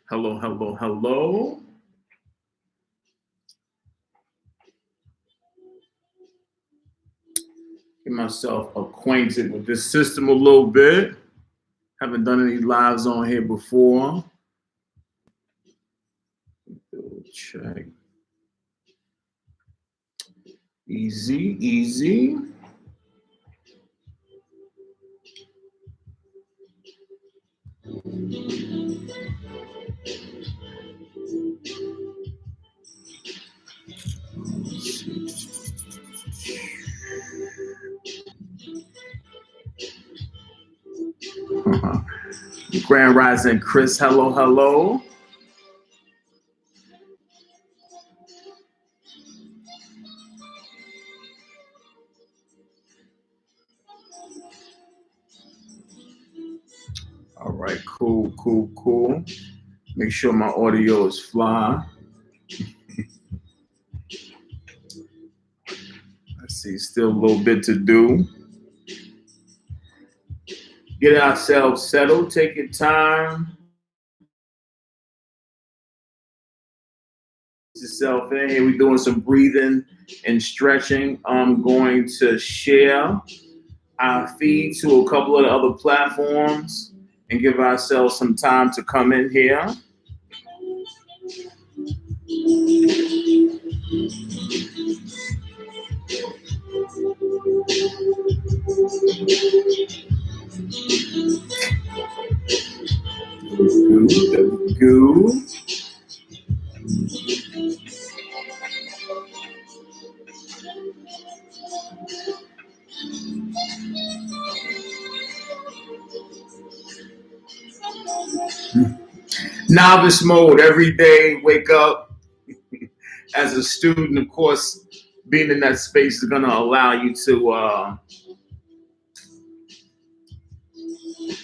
Hello, hello, hello. Get myself acquainted with this system a little bit. Haven't done any lives on here before. Check. Easy, easy. Grand Rising Chris, hello, hello. All right, cool, cool, cool. Make sure my audio is fly. Let's see, still a little bit to do. Get ourselves settled, take your time. Yourself in here. We're doing some breathing and stretching. I'm going to share our feed to a couple of the other platforms and give ourselves some time to come in here. There we go. Novice mode every day, wake up. As a student, of course, being in that space is going to allow you to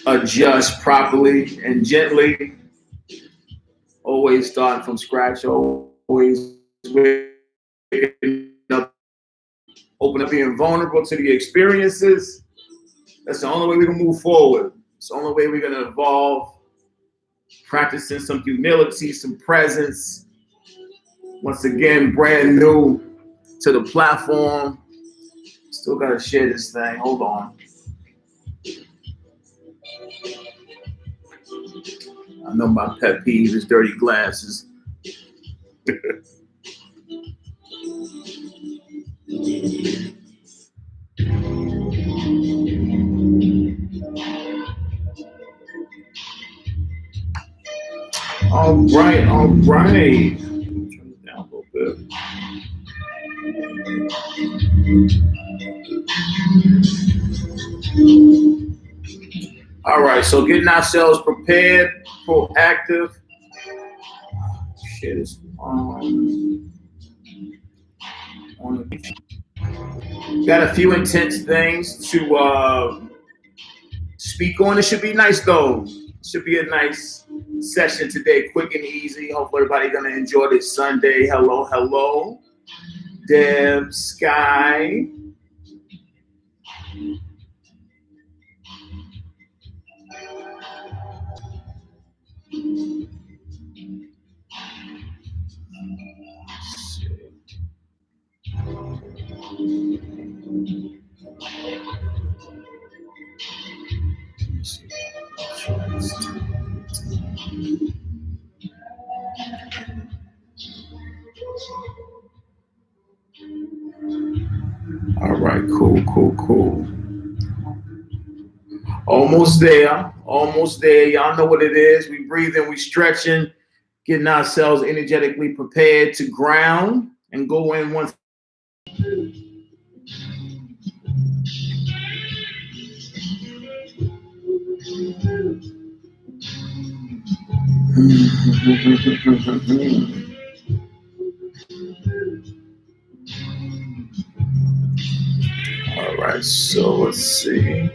adjust properly and gently. Always starting from scratch, always waking up, open up, being vulnerable to the experiences. That's the only way we can move forward. It's the only way we're going to evolve. Practicing some humility, some presence. Once again, brand new to the platform. Still got to share this thing. Hold on. I know my pet peeve is dirty glasses. All right, all right. Turn it down a little bit. All right, so getting ourselves prepared, proactive. Shit is on. Got a few intense things to speak on. It should be nice though. It should be a nice session today, quick and easy. Hopefully everybody gonna enjoy this Sunday. Hello, hello. Deb, Sky. All right, cool, cool, cool. Almost there, almost there. Y'all know what it is. We breathing, we stretching, getting ourselves energetically prepared to ground and go in once. All right, so let's see.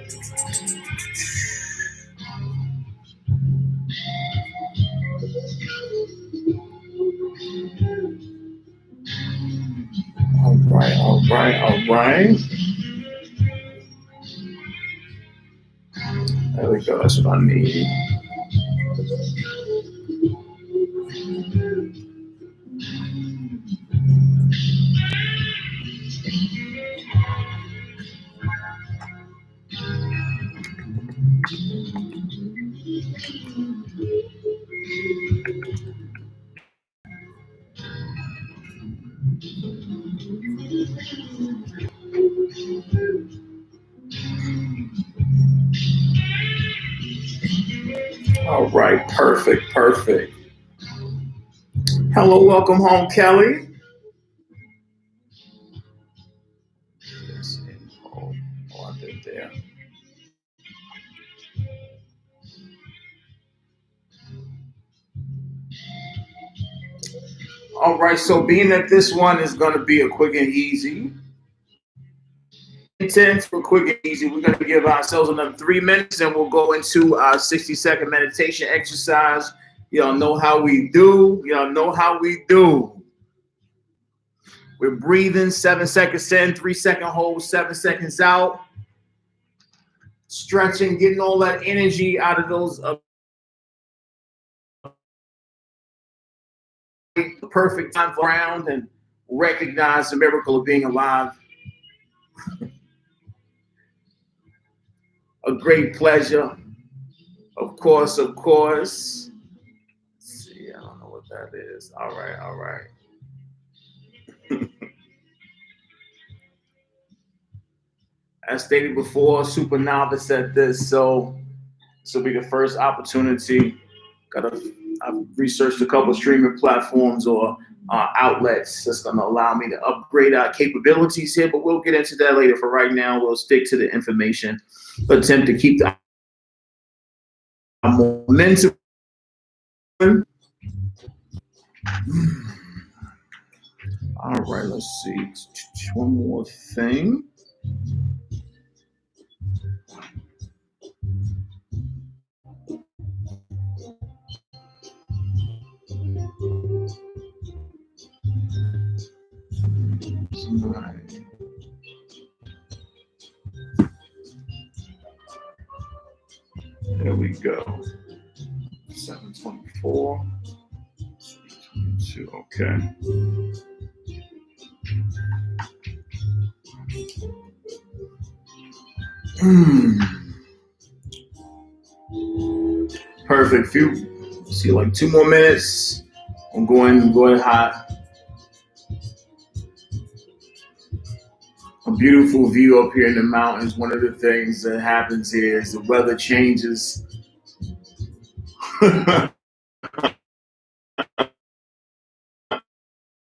All right, all right, all right. There we go. That's what I need. right, perfect, perfect. Hello, welcome home, Kelly. Yes, oh, I did there. All right, so being that this one is going to be a quick and easy, intense for quick and easy, we're going to give ourselves another 3 minutes and we'll go into our 60-second meditation exercise. Y'all know how we do. Y'all know how we do. We're breathing 7 seconds in, 3-second hold, 7 seconds out. Stretching, getting all that energy out of those perfect time for round and recognize the miracle of being alive. A great pleasure. Of course, of course. Let's see, I don't know what that is. All right, all right. As stated before, super novice at this, so this will be the first opportunity. I've researched a couple of streaming platforms or outlets that's going to allow me to upgrade our capabilities here, but we'll get into that later. For right now, we'll stick to the information, attempt to keep the momentum. All right, let's see. One more thing. Right. There we go. 724. 22. Okay. Perfect. See, like 2 more minutes. I'm going hot. A beautiful view up here in the mountains. One of the things that happens here is the weather changes.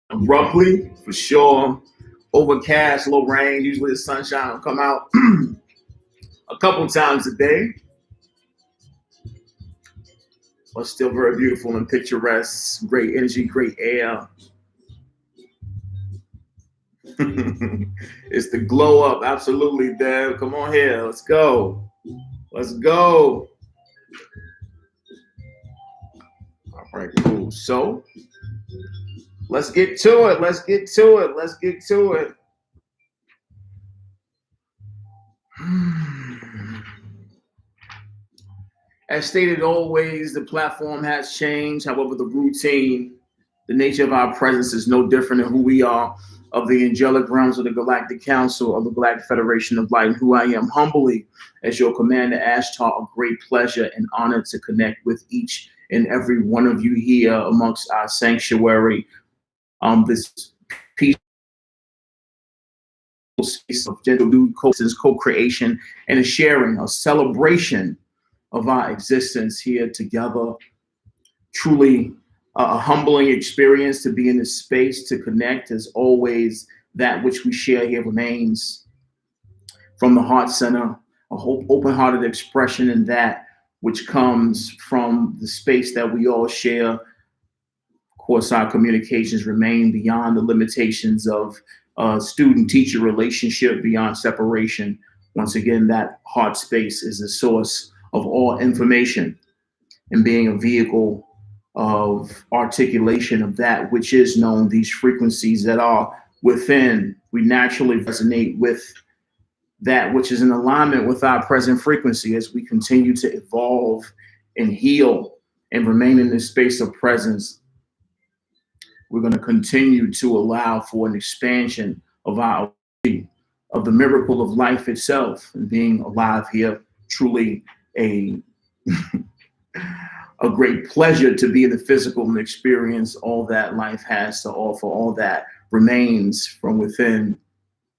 Abruptly, for sure. Overcast, low rain. Usually the sunshine will come out a couple times a day, but still very beautiful and picturesque. Great energy, great air. It's the glow up. Absolutely, Deb. Come on here. Let's go. Let's go. All right, cool. So let's get to it. Let's get to it. Let's get to it. As stated always, the platform has changed. However, the routine, the nature of our presence is no different than who we are, of the angelic realms of the Galactic Council of the Galactic Federation of Light, and who I am humbly as your commander, Ashtar. A great pleasure and honor to connect with each and every one of you here amongst our sanctuary. This peaceful space of gentle co-creation and a sharing, a celebration of our existence here together. Truly a humbling experience to be in this space, to connect. As always, that which we share here remains from the heart center, a open-hearted expression in that which comes from the space that we all share. Of course, our communications remain beyond the limitations of student-teacher relationship, beyond separation. Once again, that heart space is the source of all information, and being a vehicle of articulation of that which is known, these frequencies that are within, we naturally resonate with that which is in alignment with our present frequency as we continue to evolve and heal and remain in this space of presence. We're going to continue to allow for an expansion of of the miracle of life itself, and being alive here. Truly a a great pleasure to be in the physical and experience all that life has to offer, all that remains from within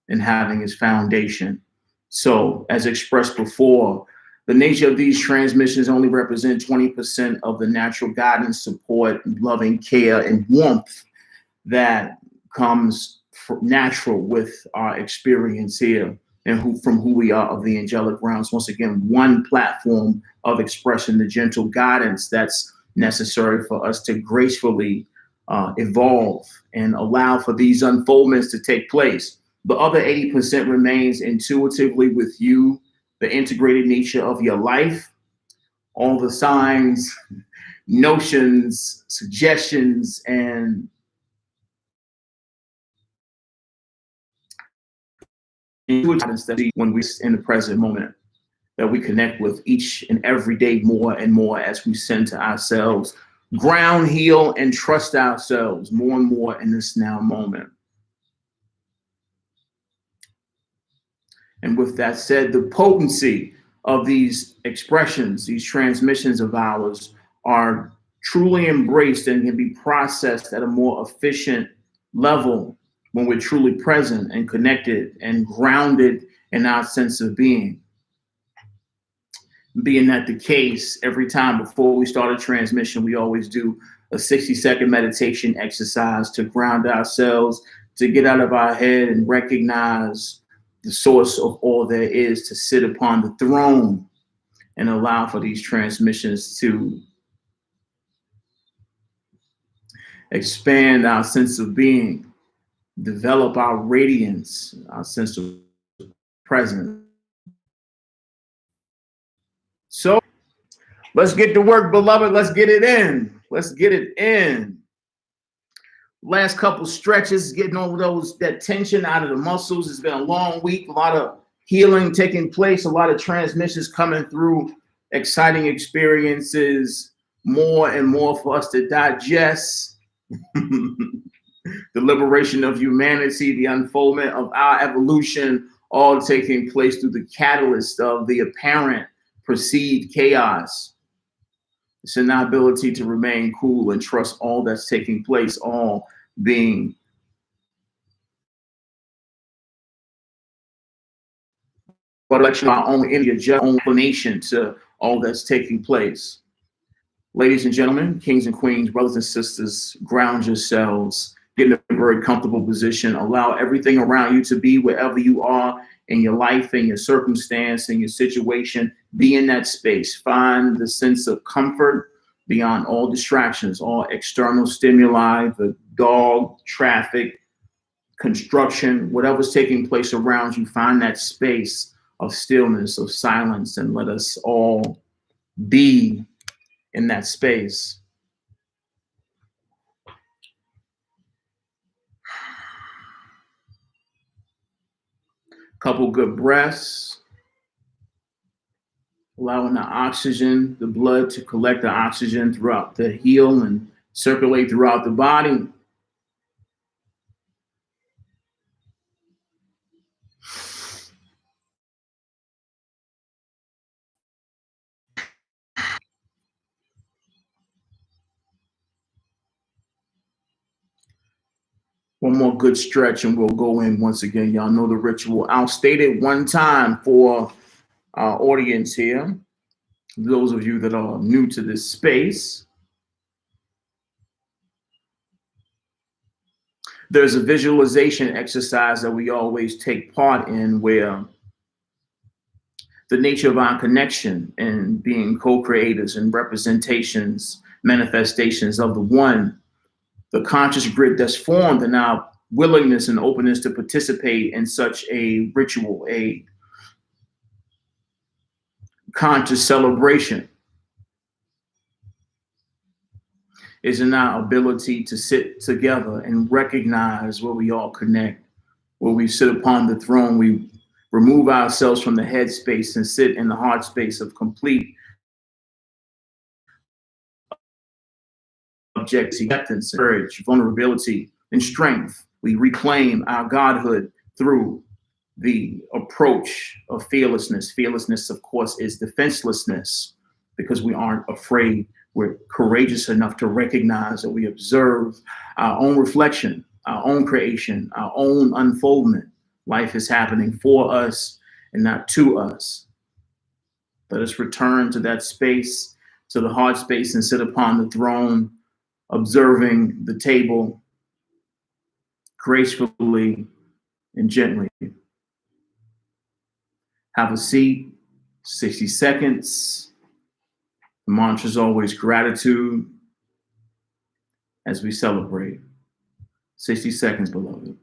and having its foundation. So, as expressed before, The nature of these transmissions only represent 20% of the natural guidance, support, loving care, and warmth that comes natural with our experience here and from who we are of the angelic realms. Once again, one platform of expression, the gentle guidance that's necessary for us to gracefully evolve and allow for these unfoldments to take place. The other 80% remains intuitively with you, the integrated nature of your life, all the signs, notions, suggestions, and guidance that when we're in the present moment, that we connect with each and every day more and more as we send to ourselves, ground, heal, and trust ourselves more and more in this now moment. And with that said, the potency of these expressions, these transmissions of ours, are truly embraced and can be processed at a more efficient level when we're truly present and connected and grounded in our sense of being. Being that the case, every time before we start a transmission, we always do a 60-second meditation exercise to ground ourselves, to get out of our head and recognize the source of all there is, to sit upon the throne and allow for these transmissions to expand our sense of being, develop our radiance, our sense of presence. So let's get to work, beloved. Let's get it in. Let's get it in. Last couple stretches, getting over that tension out of the muscles. It's been a long week, a lot of healing taking place, a lot of transmissions coming through, exciting experiences, more and more for us to digest. The liberation of humanity, the unfoldment of our evolution, all taking place through the catalyst of the apparent perceived chaos. It's an ability to remain cool and trust all that's taking place, all being but election our own energy, just own explanation to all that's taking place. Ladies and gentlemen, kings and queens, brothers and sisters, ground yourselves, get in a very comfortable position, allow everything around you to be wherever you are in your life, in your circumstance, in your situation. Be in that space. Find the sense of comfort beyond all distractions, all external stimuli, the dog, traffic, construction, whatever's taking place around you. Find that space of stillness, of silence, and let us all be in that space. Couple good breaths, allowing the oxygen, the blood to collect the oxygen throughout the heel and circulate throughout the body. One more good stretch and we'll go in once again. Y'all know the ritual. I'll state it one time for our audience here. Those of you that are new to this space, there's a visualization exercise that we always take part in where the nature of our connection and being co-creators and representations, manifestations of the one, the conscious grid that's formed, and our willingness and openness to participate in such a ritual, a conscious celebration, is in our ability to sit together and recognize where we all connect, where we sit upon the throne. We remove ourselves from the head space and sit in the heart space of complete acceptance, courage, vulnerability, and strength. We reclaim our godhood through the approach of fearlessness. Fearlessness, of course, is defenselessness because we aren't afraid. We're courageous enough to recognize that we observe our own reflection, our own creation, our own unfoldment. Life is happening for us and not to us. Let us return to that space, to the heart space, and sit upon the throne, observing the table gracefully and gently. Have a seat, 60 seconds. The mantra is always gratitude as we celebrate. 60 seconds, beloved.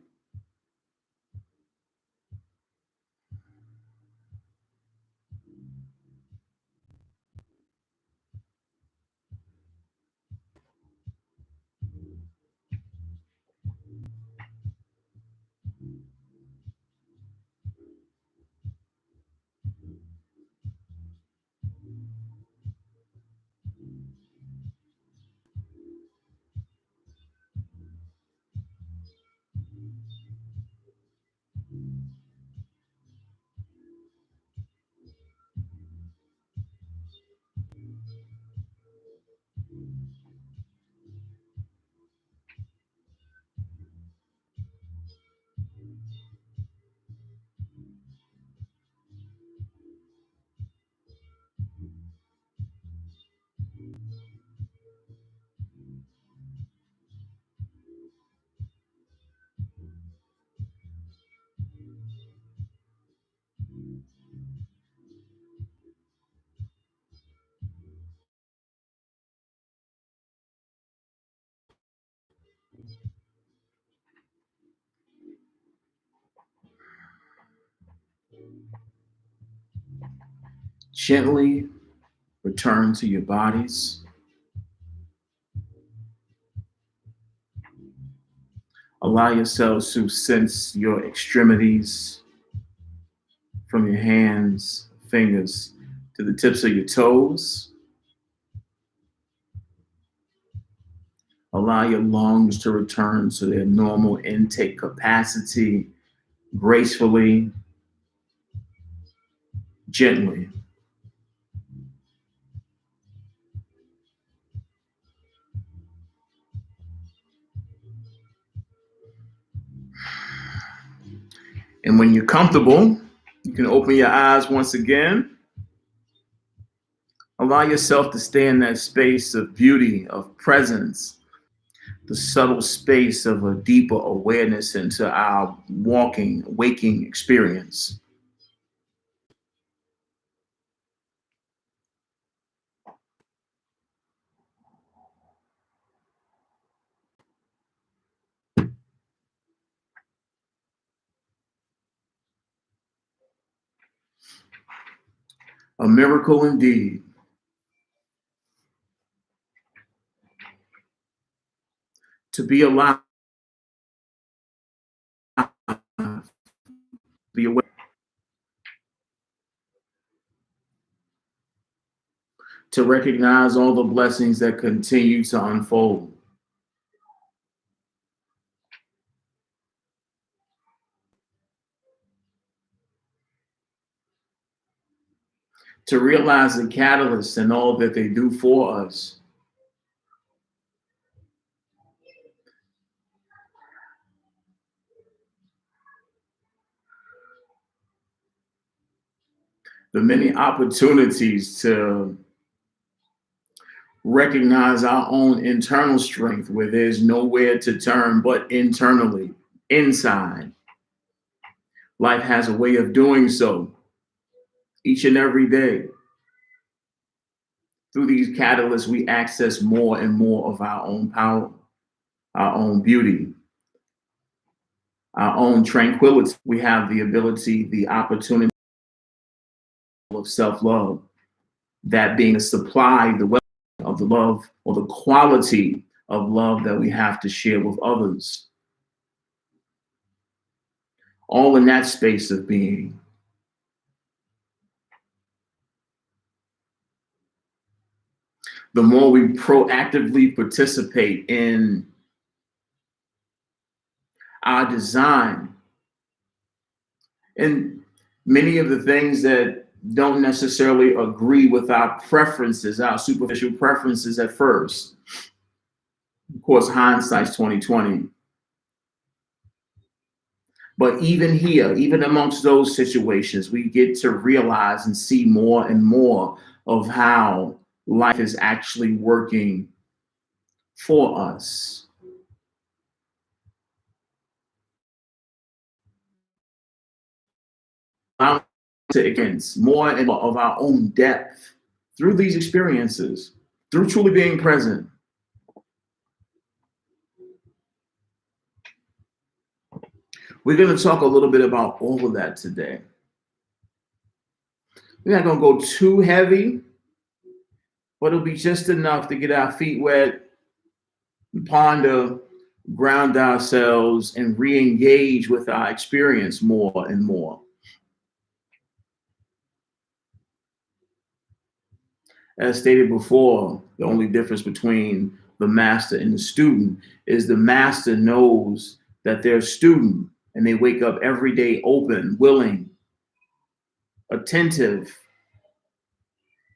Gently return to your bodies. Allow yourselves to sense your extremities from your hands, fingers, to the tips of your toes. Allow your lungs to return to their normal intake capacity gracefully, gently. And when you're comfortable, you can open your eyes once again. Allow yourself to stay in that space of beauty, of presence, the subtle space of a deeper awareness into our waking experience. A miracle indeed. To be alive, be aware, to recognize all the blessings that continue to unfold. To realize the catalysts and all that they do for us. The many opportunities to recognize our own internal strength where there's nowhere to turn but internally, inside. Life has a way of doing so each and every day. Through these catalysts, we access more and more of our own power, our own beauty, our own tranquility. We have the ability, the opportunity of self-love, that being the supply, the wealth of the love, or the quality of love that we have to share with others. All in that space of being. The more we proactively participate in our design, and many of the things that don't necessarily agree with our preferences, our superficial preferences at first. Of course, hindsight's 2020. But even here, even amongst those situations, we get to realize and see more and more of how life is actually working for us. Allowing to experience more and more of our own depth through these experiences, through truly being present. We're going to talk a little bit about all of that today. We're not going to go too heavy, but it'll be just enough to get our feet wet, ponder, ground ourselves, and re engage with our experience more and more. As stated before, the only difference between the master and the student is the master knows that they're a student and they wake up every day open, willing, attentive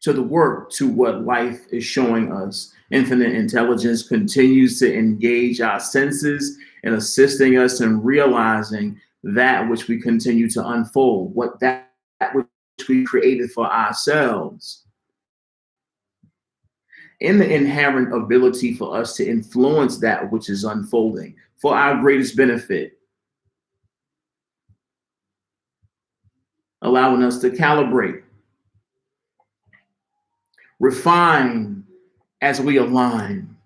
to the work, to what life is showing us. Infinite intelligence continues to engage our senses and assisting us in realizing that which we continue to unfold, what that which we created for ourselves. In the inherent ability for us to influence that which is unfolding for our greatest benefit, allowing us to calibrate, refine as we align,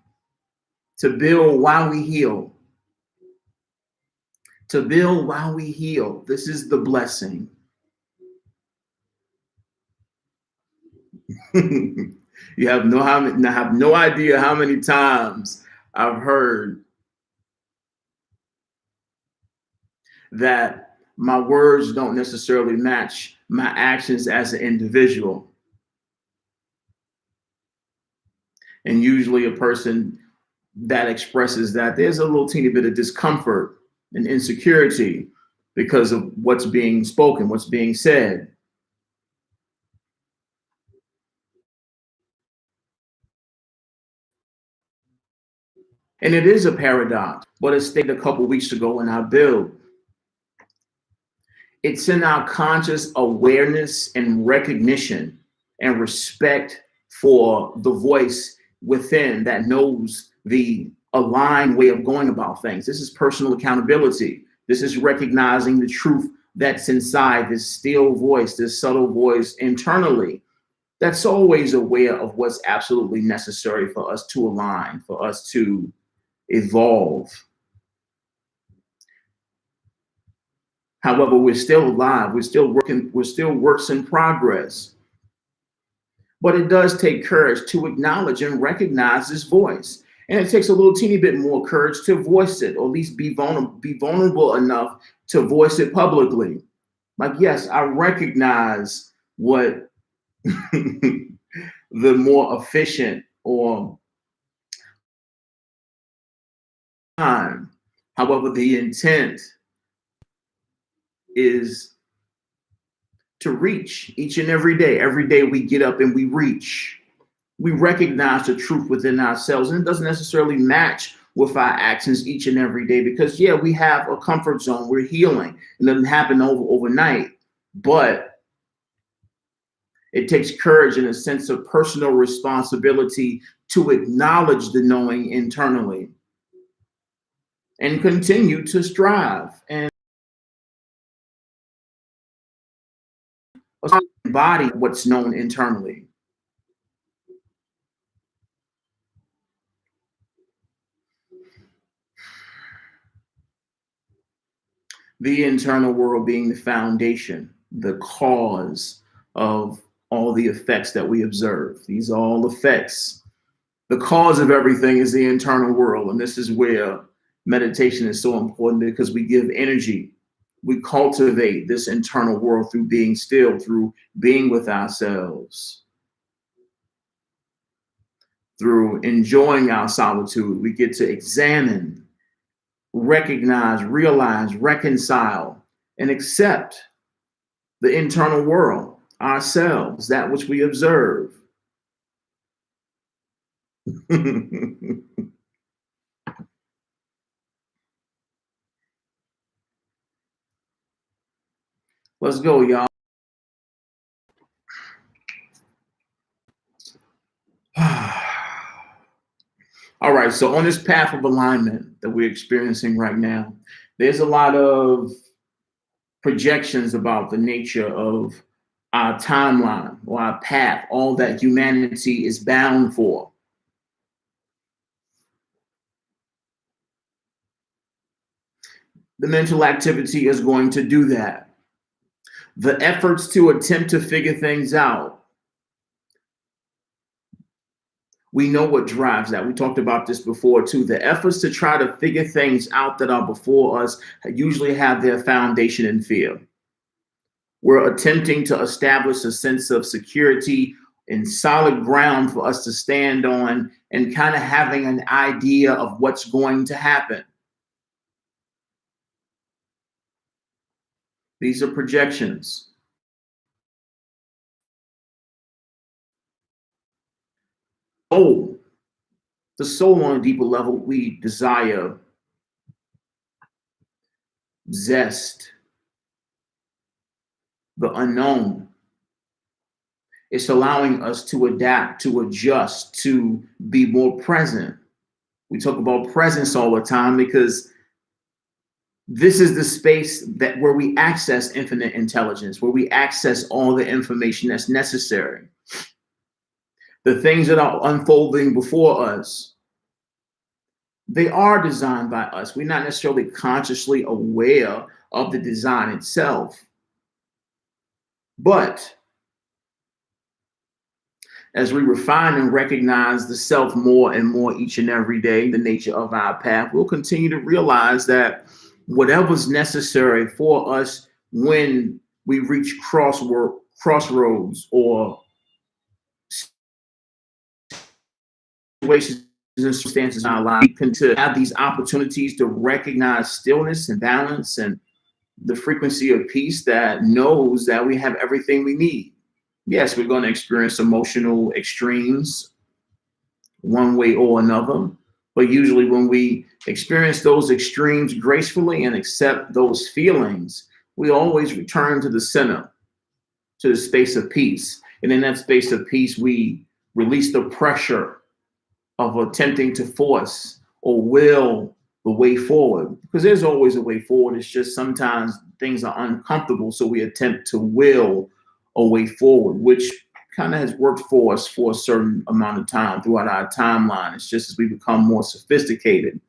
to build while we heal, to build while we heal. This is the blessing. You have no idea how many times I've heard that my words don't necessarily match my actions as an individual. And usually a person that expresses that there's a little teeny bit of discomfort and insecurity because of what's being spoken, what's being said. And it is a paradox, but as stated a couple weeks ago in our build, it's in our conscious awareness and recognition and respect for the voice within that knows the aligned way of going about things. This is personal accountability. This is recognizing the truth that's inside this still voice, this subtle voice internally that's always aware of what's absolutely necessary for us to align, for us to evolve. However, we're still alive, we're still working, we're still works in progress. But it does take courage to acknowledge and recognize this voice. And it takes a little teeny bit more courage to voice it, or at least be vulnerable enough to voice it publicly. Like, yes, I recognize what the more efficient or time. However, the intent is to reach each and every day. Every day we get up and we reach. We recognize the truth within ourselves, and it doesn't necessarily match with our actions each and every day because, yeah, we have a comfort zone. We're healing. It doesn't happen overnight, but it takes courage and a sense of personal responsibility to acknowledge the knowing internally and continue to strive and embody what's known internally. The internal world being the foundation, the cause of all the effects that we observe. These are all effects. The cause of everything is the internal world. And this is where meditation is so important because we give energy. We cultivate this internal world through being still, through being with ourselves, through enjoying our solitude. We get to examine, recognize, realize, reconcile, and accept the internal world, ourselves, that which we observe. Let's go, y'all. All right, so on this path of alignment that we're experiencing right now, there's a lot of projections about the nature of our timeline or our path, all that humanity is bound for. The mental activity is going to do that. The efforts to attempt to figure things out, we know what drives that. We talked about this before too. The efforts to try to figure things out that are before us usually have their foundation in fear. We're attempting to establish a sense of security and solid ground for us to stand on and kind of having an idea of what's going to happen. These are projections. Oh, the soul on a deeper level, we desire zest, the unknown. It's allowing us to adapt, to adjust, to be more present. We talk about presence all the time because this is the space that where we access infinite intelligence, where we access all the information that's necessary. The things that are unfolding before us, they are designed by us. We're not necessarily consciously aware of the design itself. But as we refine and recognize the self more and more each and every day, the nature of our path, we'll continue to realize that whatever's necessary for us when we reach crossroads or situations and circumstances in our life, we can to have these opportunities to recognize stillness and balance and the frequency of peace that knows that we have everything we need. Yes, we're going to experience emotional extremes one way or another, but usually when we experience those extremes gracefully and accept those feelings, we always return to the center, to the space of peace. And in that space of peace, we release the pressure of attempting to force or will the way forward, because there's always a way forward. It's just sometimes things are uncomfortable, so we attempt to will a way forward, which kind of has worked for us for a certain amount of time throughout our timeline. It's just as we become more sophisticated,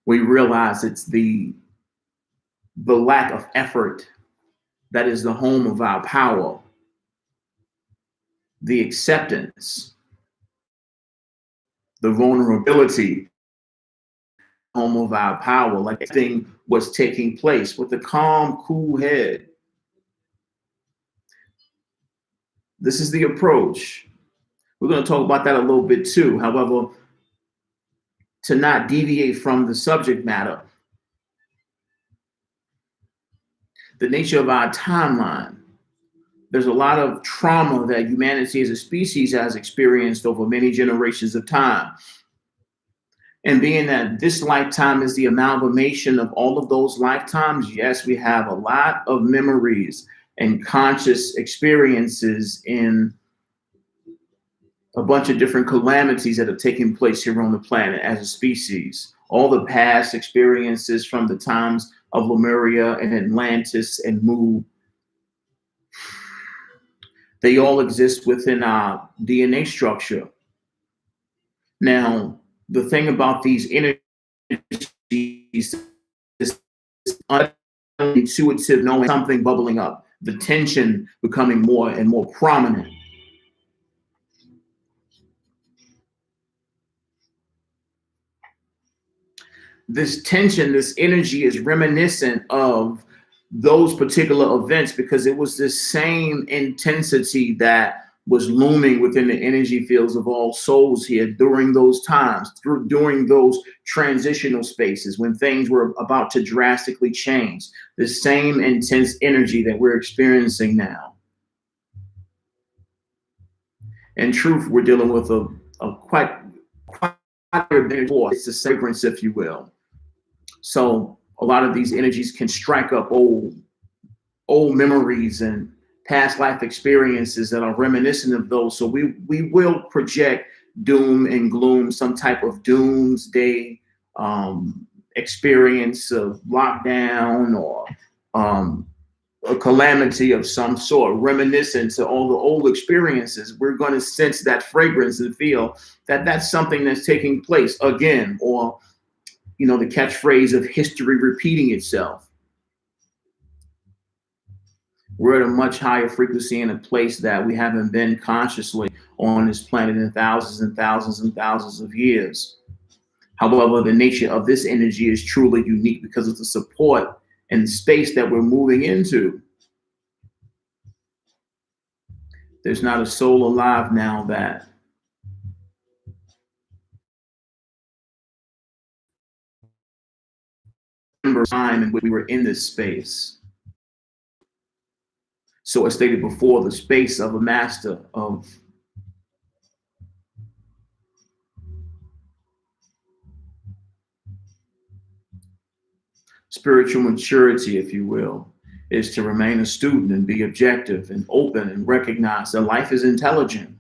we realize it's the lack of effort that is the home of our power, the acceptance, the vulnerability, home of our power, like everything was taking place with a calm, cool head. This is the approach. We're going to talk about that a little bit too. However, to not deviate from the subject matter, the nature of our timeline. There's a lot of trauma that humanity as a species has experienced over many generations of time. And being that this lifetime is the amalgamation of all of those lifetimes, yes, we have a lot of memories and conscious experiences in a bunch of different calamities that have taken place here on the planet as a species. All the past experiences from the times of Lemuria and Atlantis and Mu, they all exist within our DNA structure. Now, the thing about these energies, this intuitive knowing something bubbling up, the tension becoming more and more prominent. This tension, this energy is reminiscent of those particular events because it was the same intensity that was looming within the energy fields of all souls here during those times, during those transitional spaces when things were about to drastically change. The same intense energy that we're experiencing now. In truth, we're dealing with a quite it's a fragrance, if you will. So a lot of these energies can strike up old memories and past life experiences that are reminiscent of those. So we will project doom and gloom, some type of doomsday experience of lockdown or a calamity of some sort, reminiscent to all the old experiences. We're going to sense that fragrance and feel that that's something that's taking place again, or the catchphrase of history repeating itself. We're at a much higher frequency in a place that we haven't been consciously on this planet in thousands and thousands and thousands of years. However, the nature of this energy is truly unique because of the support and space that we're moving into. There's not a soul alive now that remembers time in which we were in this space. So as stated before, the space of a master of spiritual maturity, if you will, is to remain a student and be objective and open and recognize that life is intelligent.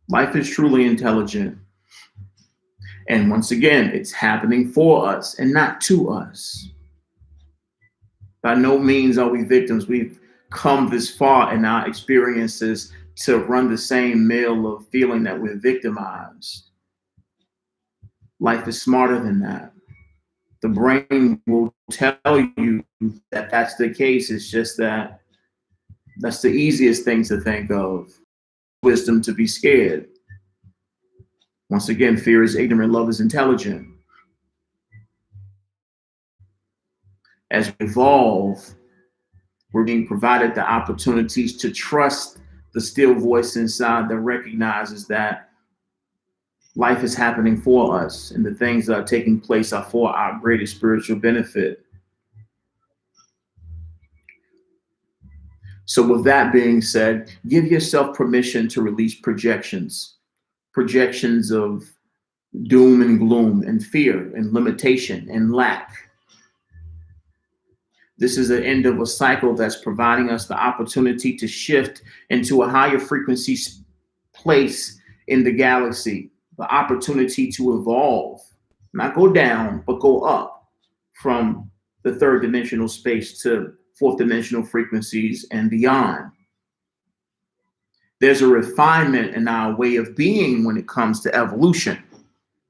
Life is truly intelligent. And once again, it's happening for us and not to us. By no means are we victims. We've come this far in our experiences to run the same mill of feeling that we're victimized. Life is smarter than that. The brain will tell you that that's the case. It's just that that's the easiest thing to think of. Wisdom to be scared. Once again, fear is ignorant, love is intelligent. As we evolve, we're being provided the opportunities to trust the still voice inside that recognizes that life is happening for us and the things that are taking place are for our greatest spiritual benefit. So with that being said, give yourself permission to release projections of doom and gloom and fear and limitation and lack. This is the end of a cycle that's providing us the opportunity to shift into a higher frequency place in the galaxy, the opportunity to evolve, not go down, but go up from the third dimensional space to fourth dimensional frequencies and beyond. There's a refinement in our way of being when it comes to evolution.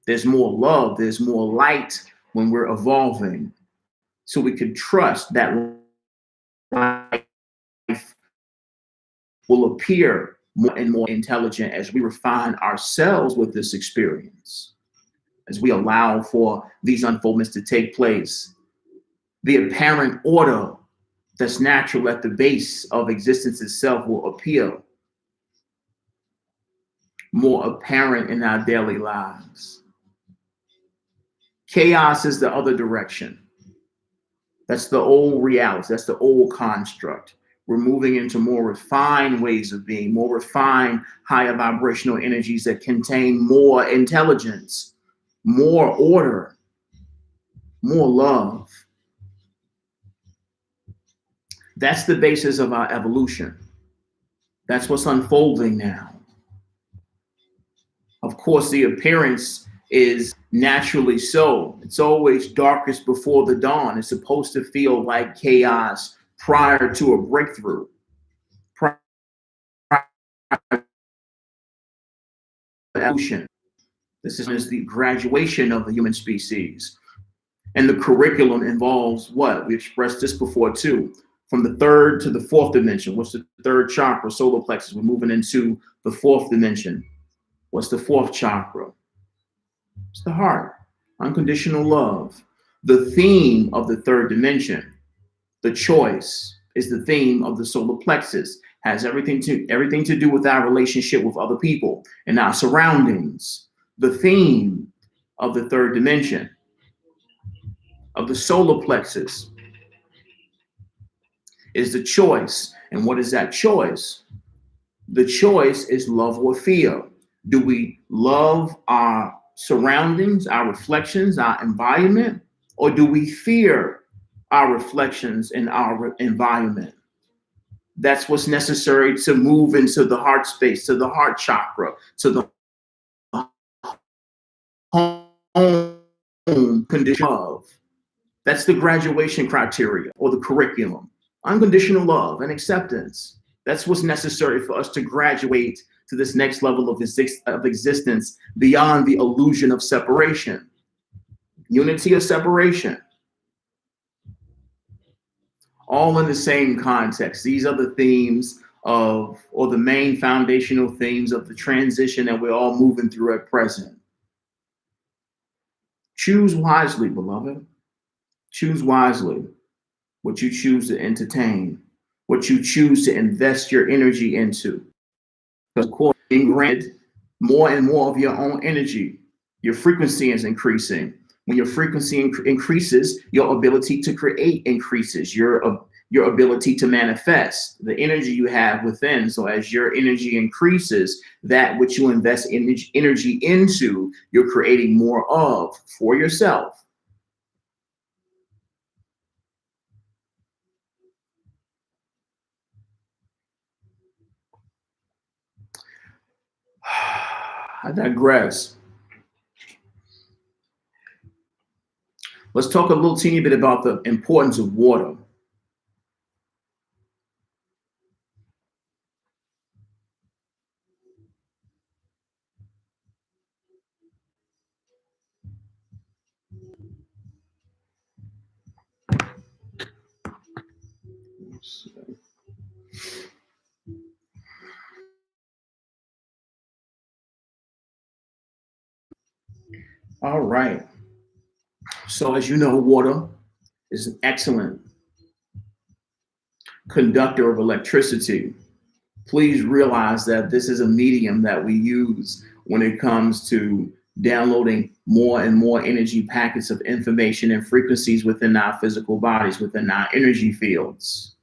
There's more love, there's more light when we're evolving. So we can trust that life will appear more and more intelligent as we refine ourselves with this experience, as we allow for these unfoldments to take place. The apparent order that's natural at the base of existence itself will appear more apparent in our daily lives. Chaos is the other direction. That's the old reality. That's the old construct. We're moving into more refined ways of being, more refined, higher vibrational energies that contain more intelligence, more order, more love. That's the basis of our evolution. That's what's unfolding now. Of course, the appearance is naturally so. It's always darkest before the dawn. It's supposed to feel like chaos prior to a breakthrough. Prior to evolution. This is the graduation of the human species. And the curriculum involves what? We expressed this before too. From the third to the fourth dimension. What's the third chakra? Solar plexus. We're moving into the fourth dimension. What's the fourth chakra? It's the heart. Unconditional love. The theme of the third dimension, the choice, is the theme of the solar plexus. Has everything to do with our relationship with other people and our surroundings. The theme of the third dimension, of the solar plexus, is the choice. And what is that choice? The choice is love or fear. Do we love our surroundings, our reflections, our environment, Or do we fear our reflections in our environment? That's what's necessary to move into the heart space, to the heart chakra, to the home condition of. That's the graduation criteria or the curriculum. Unconditional love and acceptance. That's what's necessary for us to graduate to this next level of existence beyond the illusion of separation. Unity or separation, all in the same context. These are the themes of, or the main foundational themes of the transition that we're all moving through at present. Choose wisely, beloved. Choose wisely what you choose to entertain, what you choose to invest your energy into. Because, of course, being granted more and more of your own energy, your frequency is increasing. When your frequency increases, your ability to create increases, your ability to manifest the energy you have within. So as your energy increases, that which you invest energy into, you're creating more of for yourself. I digress. Let's talk a little teeny bit about the importance of water. All right. So as you know, water is an excellent conductor of electricity. Please realize that this is a medium that we use when it comes to downloading more and more energy packets of information and frequencies within our physical bodies, within our energy fields.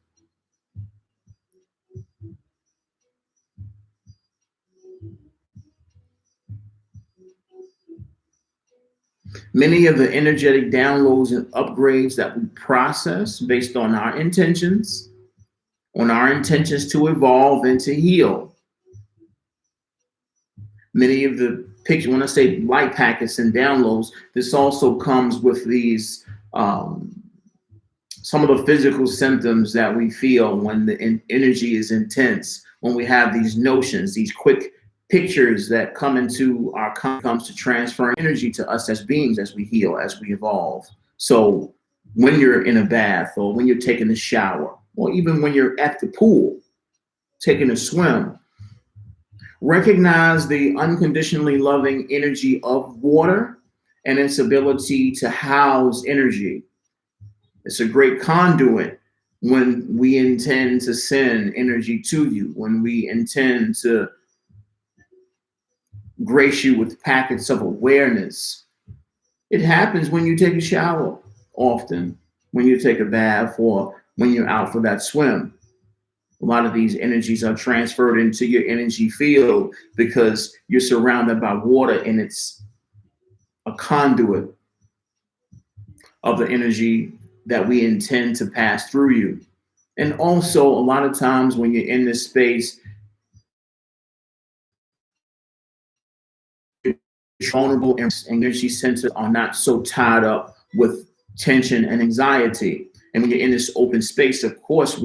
Many of the energetic downloads and upgrades that we process based on our intentions to evolve and to heal. Many of the pictures, when I say light packets and downloads, this also comes with these some of the physical symptoms that we feel when the energy is intense, when we have these notions, these quick pictures that come into our comes to transfer energy to us as beings, as we heal, as we evolve. So when you're in a bath, or when you're taking a shower, or even when you're at the pool taking a swim, recognize the unconditionally loving energy of water and its ability to house energy. It's a great conduit when we intend to send energy to you, when we intend to grace you with packets of awareness. It happens when you take a shower, often, when you take a bath, or when you're out for that swim. A lot of these energies are transferred into your energy field because you're surrounded by water, and it's a conduit of the energy that we intend to pass through you. And also, a lot of times when you're in this space, vulnerable and energy centers are not so tied up with tension and anxiety. And when you're in this open space, of course,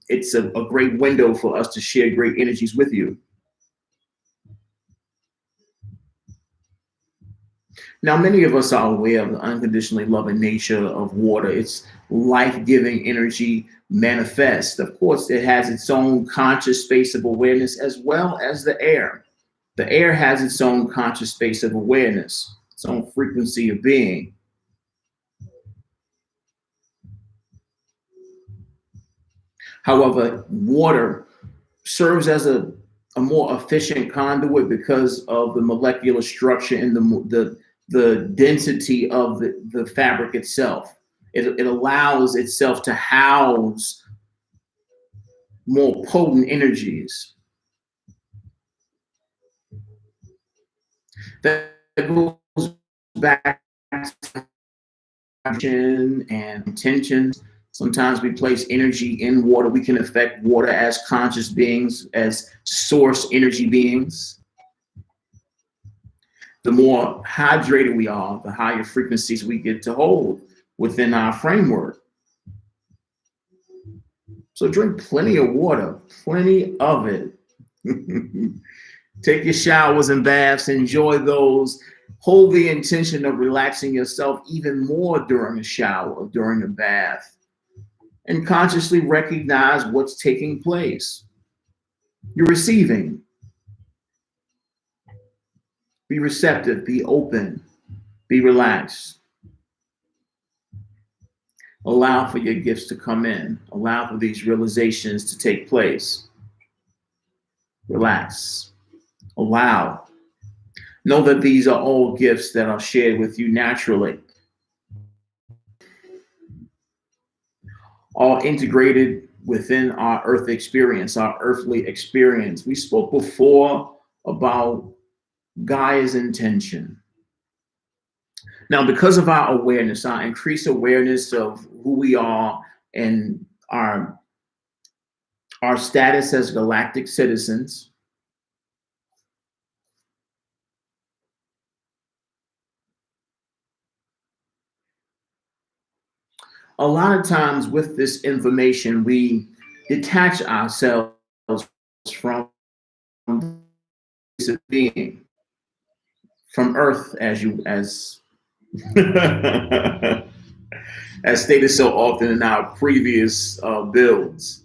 it's a great window for us to share great energies with you. Now, many of us are aware of the unconditionally loving nature of water. Its life-giving energy manifests. Of course, it has its own conscious space of awareness as well as the air. The air has its own conscious space of awareness, its own frequency of being. However, water serves as a more efficient conduit because of the molecular structure and the density of the fabric itself. It allows itself to house more potent energies. That goes back and intentions. Sometimes we place energy in water. We can affect water as conscious beings, as source energy beings. The more hydrated we are, the higher frequencies we get to hold within our framework. So drink plenty of water, plenty of it. Take your showers and baths, enjoy those. Hold the intention of relaxing yourself even more during a shower, during a bath, and consciously recognize what's taking place. You're receiving. Be receptive, be open, be relaxed. Allow for your gifts to come in. Allow for these realizations to take place. Relax. Allow. Know that these are all gifts that are shared with you naturally, all integrated within our earth experience, our earthly experience. We spoke before about Gaia's intention. Now, because of our awareness, our increased awareness of who we are and our status as galactic citizens, a lot of times with this information, we detach ourselves from being, from Earth, as as stated so often in our previous builds.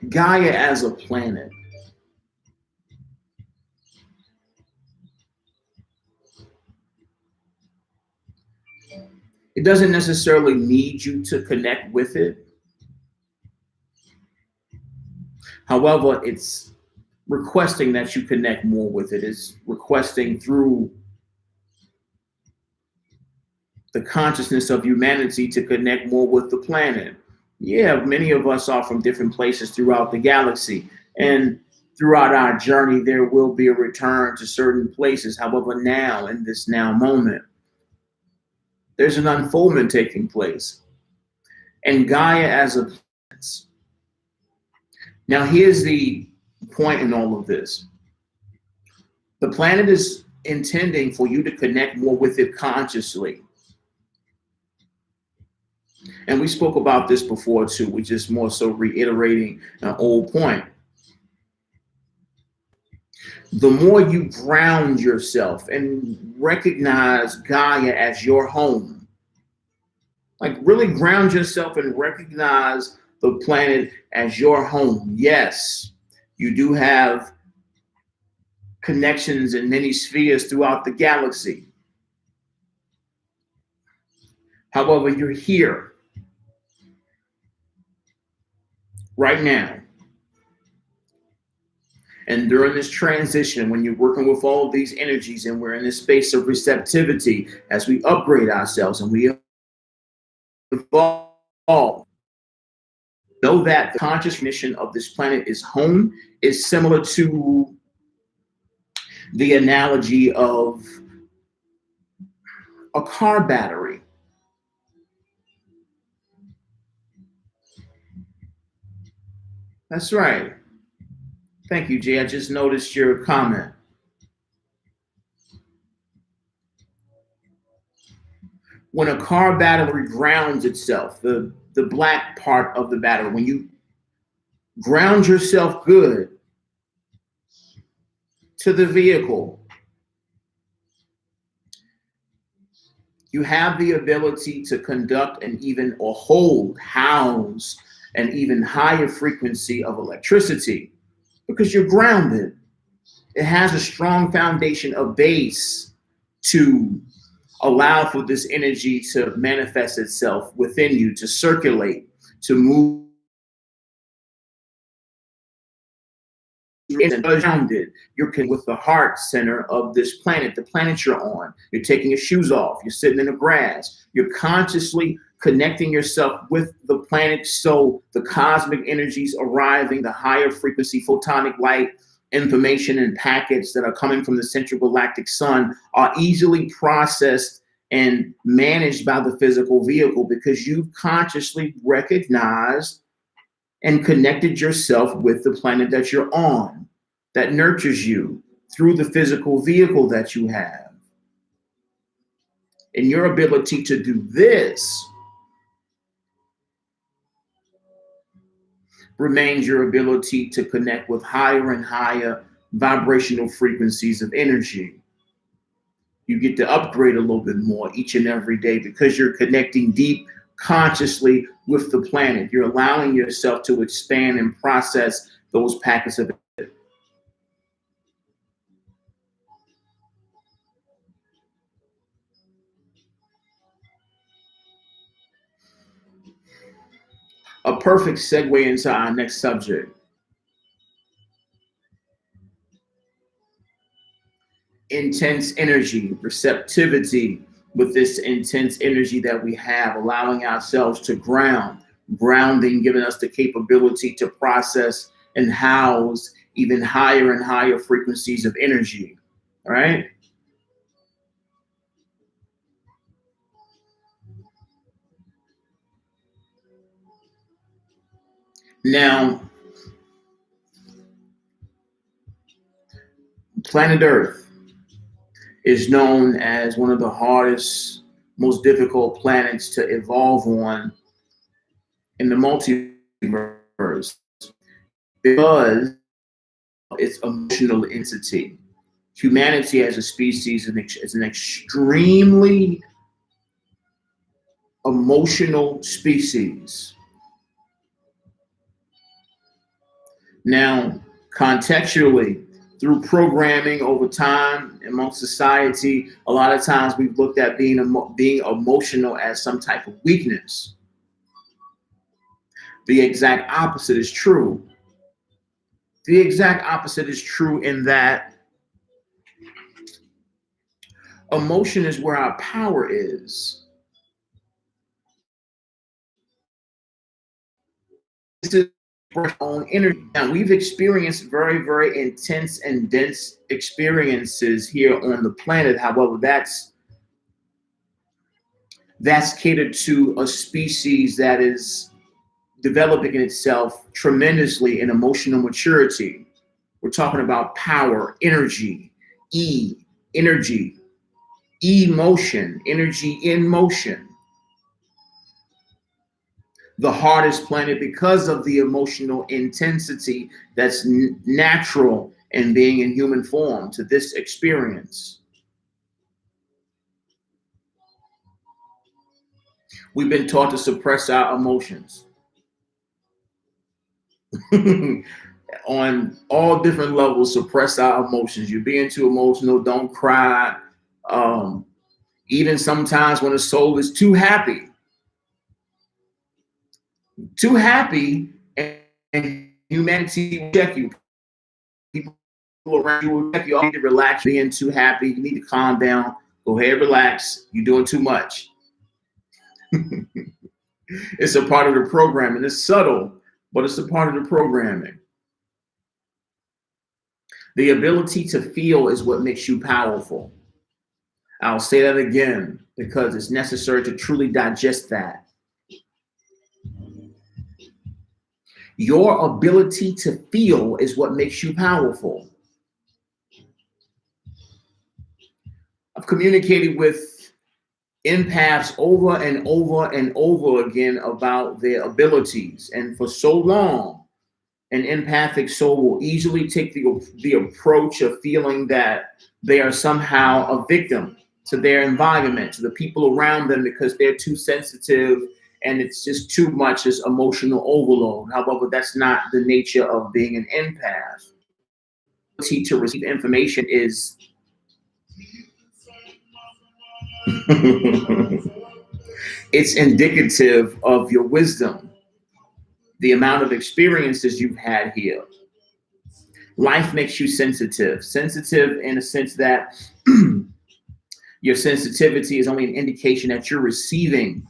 Gaia as a planet. It doesn't necessarily need you to connect with it. However, it's requesting that you connect more with it. It's requesting through the consciousness of humanity to connect more with the planet. Yeah, many of us are from different places throughout the galaxy. And throughout our journey, there will be a return to certain places. However, now, in this now moment, there's an unfoldment taking place. And Gaia as a planet. Now, here's the point in all of this. The planet is intending for you to connect more with it consciously. And we spoke about this before too. We're just more so reiterating an old point. The more you ground yourself and recognize Gaia as your home, like really ground yourself and recognize the planet as your home. Yes, you do have connections in many spheres throughout the galaxy. However, you're here right now. And during this transition, when you're working with all of these energies and we're in this space of receptivity as we upgrade ourselves and we evolve, know that the conscious mission of this planet is home is similar to the analogy of a car battery. That's right. Thank you, Jay. I just noticed your comment. When a car battery grounds itself, the black part of the battery, when you ground yourself good to the vehicle, you have the ability to conduct and even or hold, house an even higher frequency of electricity because you're grounded. It has a strong foundation, a base to allow for this energy to manifest itself within you, to circulate, to move. You're grounded. You're with the heart center of this planet, the planet you're on. You're taking your shoes off. You're sitting in the grass. You're consciously connecting yourself with the planet so the cosmic energies arriving, the higher frequency photonic light information and packets that are coming from the central galactic sun are easily processed and managed by the physical vehicle because you've consciously recognized and connected yourself with the planet that you're on, that nurtures you through the physical vehicle that you have. And your ability to do this remains your ability to connect with higher and higher vibrational frequencies of energy. You get to upgrade a little bit more each and every day because you're connecting deep consciously with the planet. You're allowing yourself to expand and process those packets of it. A perfect segue into our next subject. Intense energy, receptivity with this intense energy that we have, allowing ourselves to grounding, giving us the capability to process and house even higher and higher frequencies of energy, right? Now, planet Earth is known as one of the hardest, most difficult planets to evolve on in the multiverse because of its emotional entity. Humanity as a species is an extremely emotional species. Now, contextually, through programming over time amongst society, a lot of times we've looked at being emotional as some type of weakness. The exact opposite is true. The exact opposite is true in that emotion is where our power is. This is our own energy. Now, we've experienced very, very intense and dense experiences here on the planet. However, that's catered to a species that is developing itself tremendously in emotional maturity. We're talking about power, energy, energy, emotion, energy in motion. The hardest planet because of the emotional intensity that's natural in being in human form to this experience. We've been taught to suppress our emotions on all different levels. Suppress our emotions. You're being too emotional, don't cry. Even sometimes when a soul is too happy, and humanity will check you. People around you will check you. You need to relax. Being too happy, you need to calm down. Go ahead, relax. You're doing too much. It's a part of the programming. It's subtle, but it's a part of the programming. The ability to feel is what makes you powerful. I'll say that again because it's necessary to truly digest that. Your ability to feel is what makes you powerful. I've communicated with empaths over and over and over again about their abilities. And for so long, an empathic soul will easily take the approach of feeling that they are somehow a victim to their environment, to the people around them, because they're too sensitive and it's just too much, this emotional overload. However, that's not the nature of being an empath. To receive information is it's indicative of your wisdom, the amount of experiences you've had here. Life makes you sensitive in a sense that your sensitivity is only an indication that you're receiving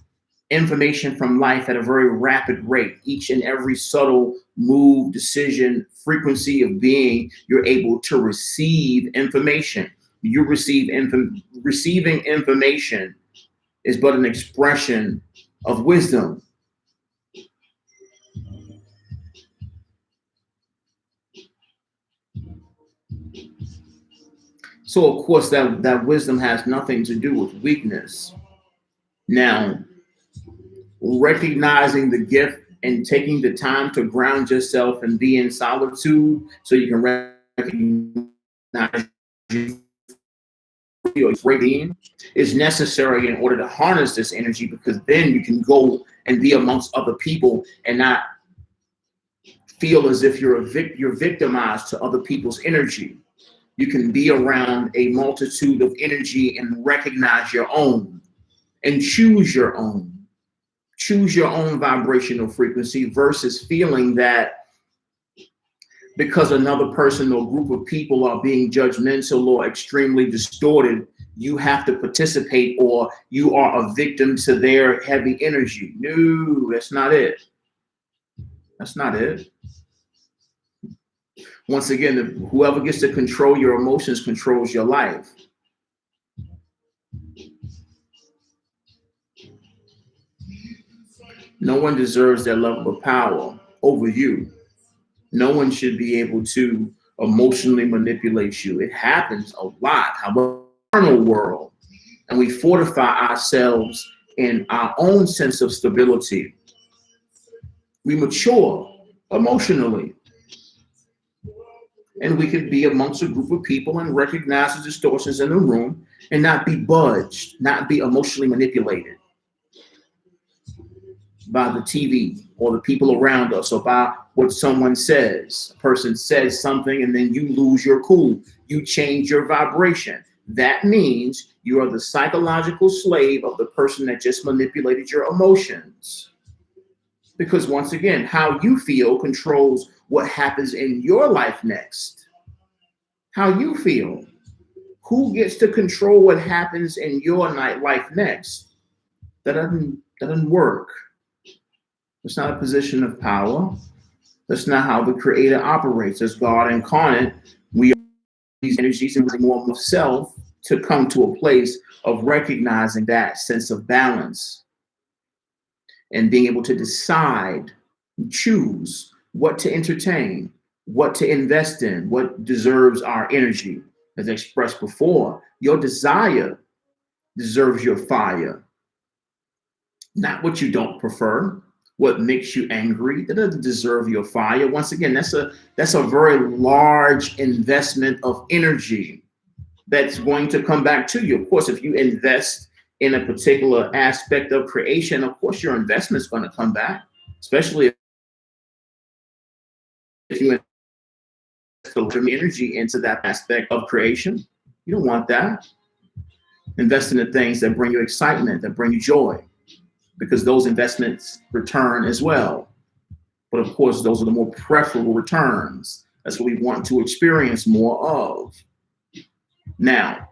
information from life at a very rapid rate. Each and every subtle mood, decision, frequency of being, you're able to receive information. Receiving information is but an expression of wisdom. So, of course, that wisdom has nothing to do with weakness. Now, recognizing the gift and taking the time to ground yourself and be in solitude so you can recognize your being is necessary in order to harness this energy, because then you can go and be amongst other people and not feel as if you're victimized to other people's energy. You can be around a multitude of energy and recognize your own and choose your own. Choose your own vibrational frequency versus feeling that because another person or group of people are being judgmental or extremely distorted, you have to participate or you are a victim to their heavy energy. No, that's not it. That's not it. Once again, whoever gets to control your emotions controls your life. No one deserves that level of power over you. No one should be able to emotionally manipulate you. It happens a lot. However, in the world, and we fortify ourselves in our own sense of stability. We mature emotionally. And we could be amongst a group of people and recognize the distortions in the room and not be budged, not be emotionally manipulated by the TV or the people around us or by what someone says. A person says something and then you lose your cool. You change your vibration. That means you are the psychological slave of the person that just manipulated your emotions. Because once again, how you feel controls what happens in your life next. How you feel. Who gets to control what happens in your life next? That doesn't work. It's not a position of power. That's not how the Creator operates. As God incarnate, we are these energies and more of self to come to a place of recognizing that sense of balance and being able to decide, choose what to entertain, what to invest in, what deserves our energy. As expressed before, your desire deserves your fire, not what you don't prefer. What makes you angry, that doesn't deserve your fire. Once again, that's a very large investment of energy that's going to come back to you. Of course, if you invest in a particular aspect of creation, of course your investment is going to come back, especially if you invest some energy into that aspect of creation. You don't want that. Invest in the things that bring you excitement, that bring you joy, because those investments return as well. But of course, those are the more preferable returns. That's what we want to experience more of. Now,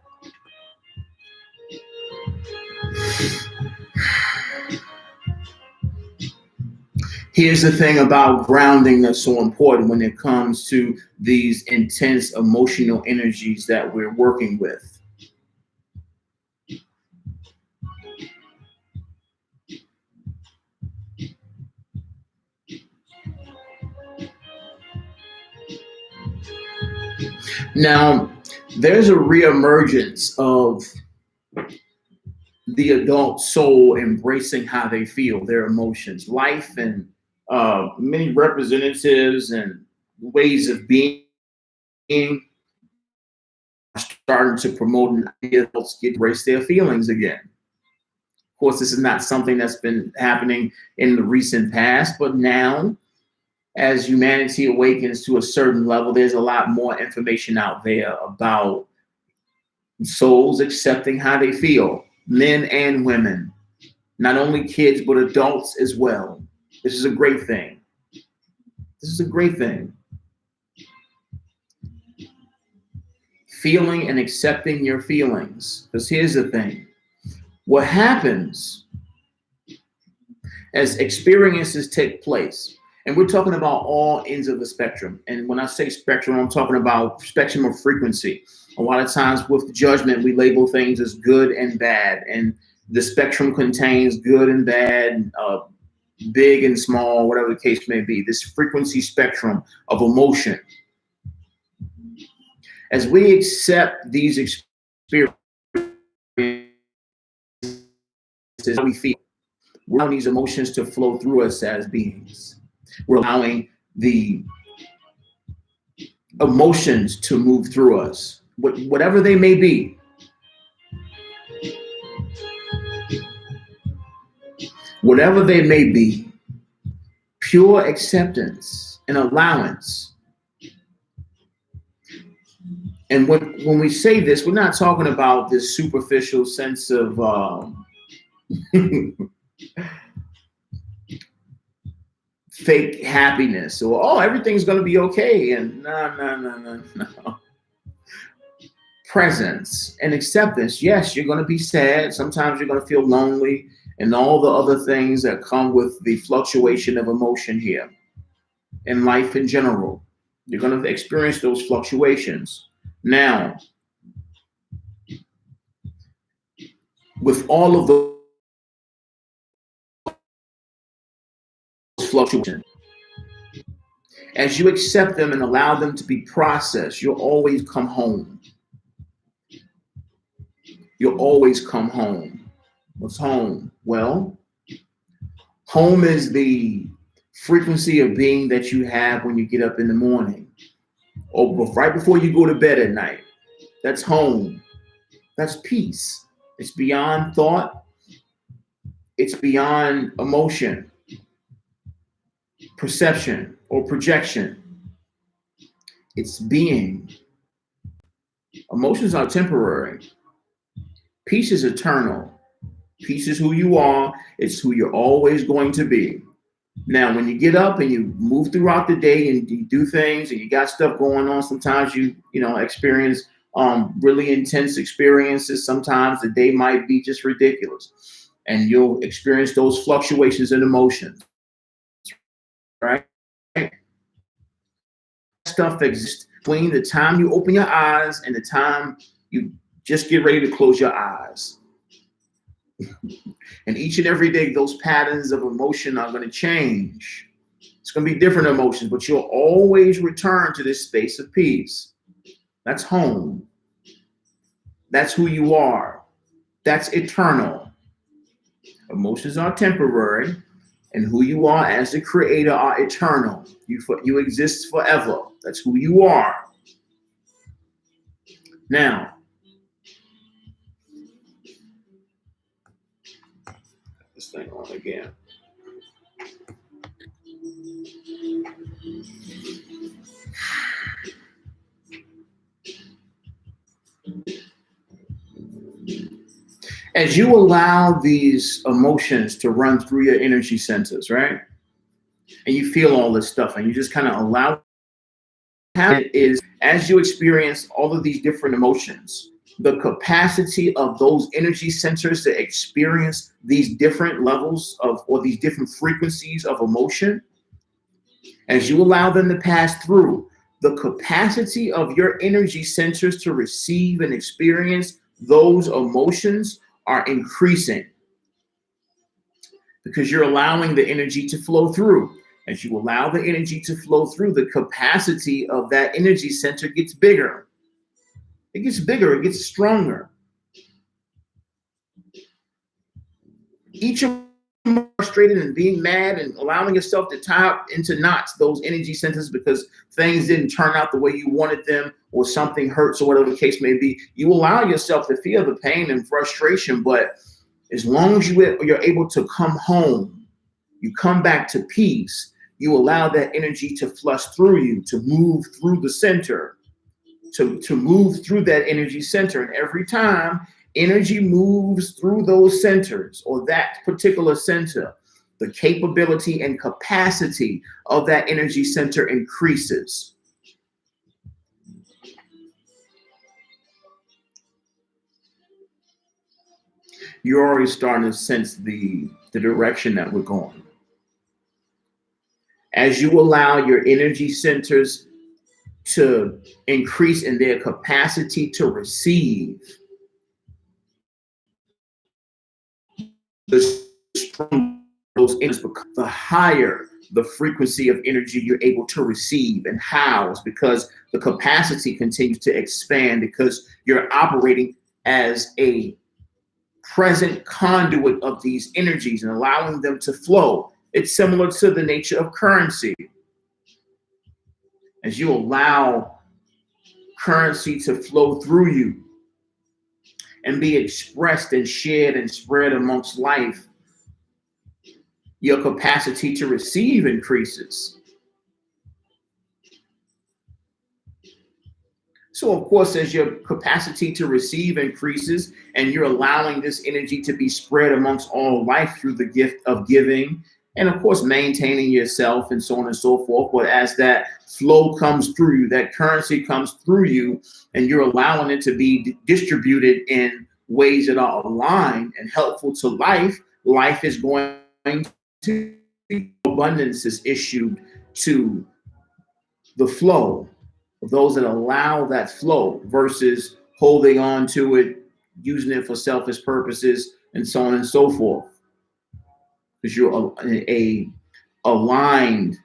here's the thing about grounding that's so important when it comes to these intense emotional energies that we're working with. Now, there's a reemergence of the adult soul embracing how they feel, their emotions, life, and many representatives and ways of being are starting to promote an idea that adults get to embrace their feelings again. Of course, this is not something that's been happening in the recent past, but now, as humanity awakens to a certain level, there's a lot more information out there about souls accepting how they feel, men and women, not only kids, but adults as well. This is a great thing. This is a great thing. Feeling and accepting your feelings. Because here's the thing. What happens as experiences take place, And we're talking about all ends of the spectrum. And when I say spectrum, I'm talking about spectrum of frequency. A lot of times with judgment, we label things as good and bad. And the spectrum contains good and bad, big and small, whatever the case may be. This frequency spectrum of emotion. As we accept these experiences, how we feel, we're allowing these emotions to flow through us as beings. We're allowing the emotions to move through us, whatever they may be. Whatever they may be, pure acceptance and allowance. And when we say this, we're not talking about this superficial sense of fake happiness or, oh, everything's going to be okay. And no. Presence and acceptance. Yes, you're going to be sad. Sometimes you're going to feel lonely and all the other things that come with the fluctuation of emotion here in life in general. You're going to experience those fluctuations. Now, with all of those fluctuations, as you accept them and allow them to be processed, you'll always come home. You'll always come home. What's home? Well, home is the frequency of being that you have when you get up in the morning or right before you go to bed at night. That's home. That's peace. It's beyond thought. It's beyond emotion, perception, or projection. It's being. Emotions are temporary. Peace is eternal. Peace is who you are. It's who you're always going to be. Now, when you get up and you move throughout the day and you do things and you got stuff going on, sometimes you experience really intense experiences. Sometimes the day might be just ridiculous, and you'll experience those fluctuations in emotions. Right? Stuff exists between the time you open your eyes and the time you just get ready to close your eyes. And each and every day, those patterns of emotion are going to change. It's going to be different emotions, but you'll always return to this space of peace. That's home. That's who you are. That's eternal. Emotions are temporary, and who you are as the creator are eternal. You exist forever. That's who you are. Now, this thing on again. As you allow these emotions to run through your energy centers, right? And you feel all this stuff and you just kind of allow it is as you experience all of these different emotions, the capacity of those energy centers to experience these different levels of or these different frequencies of emotion, as you allow them to pass through, the capacity of your energy centers to receive and experience those emotions are increasing because you're allowing the energy to flow through. As you allow the energy to flow through, the capacity of that energy center gets bigger. It gets bigger, it gets stronger. Each of them frustrated and being mad and allowing yourself to tie up into knots those energy centers because things didn't turn out the way you wanted them or something hurts or whatever the case may be. You allow yourself to feel the pain and frustration, but as long as you're able to come home, you come back to peace, you allow that energy to flush through you, to move through the center, to move through that energy center. And every time energy moves through those centers or that particular center, the capability and capacity of that energy center increases. You're already starting to sense the direction that we're going. As you allow your energy centers to increase in their capacity to receive, the stronger those energies become, the higher the frequency of energy you're able to receive and house, because the capacity continues to expand because you're operating as a present conduit of these energies and allowing them to flow. It's similar to the nature of currency. As you allow currency to flow through you and be expressed and shared and spread amongst life, your capacity to receive increases. So, of course, as your capacity to receive increases and you're allowing this energy to be spread amongst all life through the gift of giving, and of course, maintaining yourself and so on and so forth. But as that flow comes through you, that currency comes through you, and you're allowing it to be distributed in ways that are aligned and helpful to life, life is going to, abundance is issued to the flow of those that allow that flow versus holding on to it, using it for selfish purposes, and so on and so forth. Because you're a aligned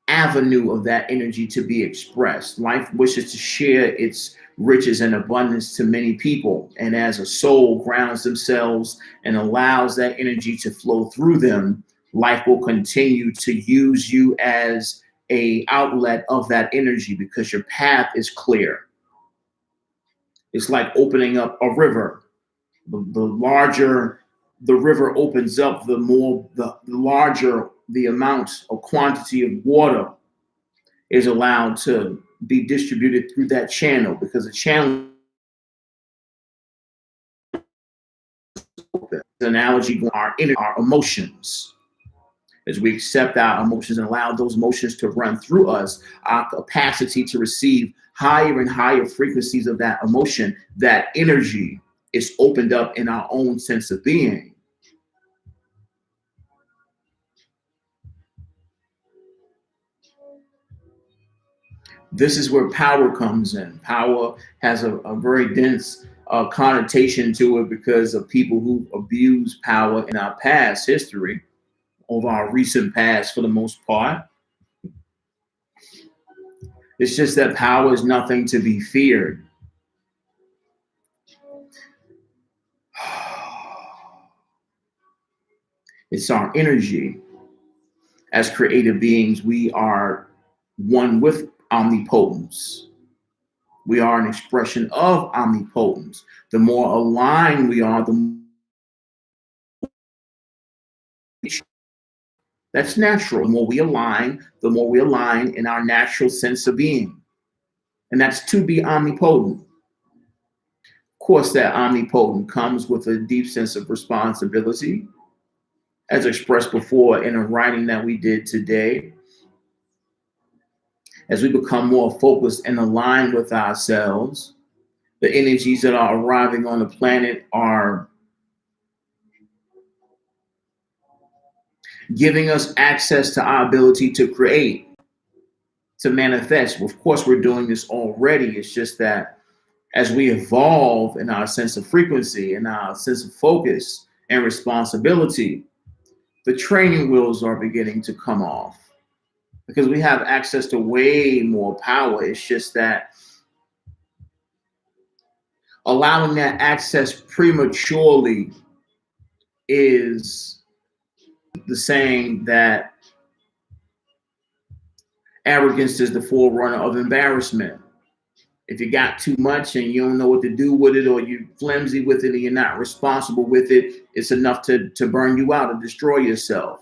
avenue of that energy to be expressed. Life wishes to share its riches and abundance to many people. And as a soul grounds themselves and allows that energy to flow through them, life will continue to use you as a outlet of that energy because your path is clear. It's like opening up a river. The larger the river opens up, the larger the amount or quantity of water is allowed to be distributed through that channel, because the channel is an analogy to our emotions. As we accept our emotions and allow those emotions to run through us, our capacity to receive higher and higher frequencies of that emotion, that energy is opened up in our own sense of being. This is where power comes in. Power has a very dense connotation to it because of people who abuse power in our past history, of our recent past for the most part. It's just that power is nothing to be feared. It's our energy. As creative beings, we are one with omnipotence. We are an expression of omnipotence. The more aligned we are, the more that's natural. The more we align in our natural sense of being. And that's to be omnipotent. Of course, that omnipotent comes with a deep sense of responsibility, as expressed before in a writing that we did today. As we become more focused and aligned with ourselves, the energies that are arriving on the planet are giving us access to our ability to create, to manifest. Of course, we're doing this already. It's just that as we evolve in our sense of frequency and our sense of focus and responsibility, the training wheels are beginning to come off because we have access to way more power. It's just that allowing that access prematurely is the saying that arrogance is the forerunner of embarrassment. If you got too much and you don't know what to do with it, or you're flimsy with it and you're not responsible with it, it's enough to burn you out and destroy yourself.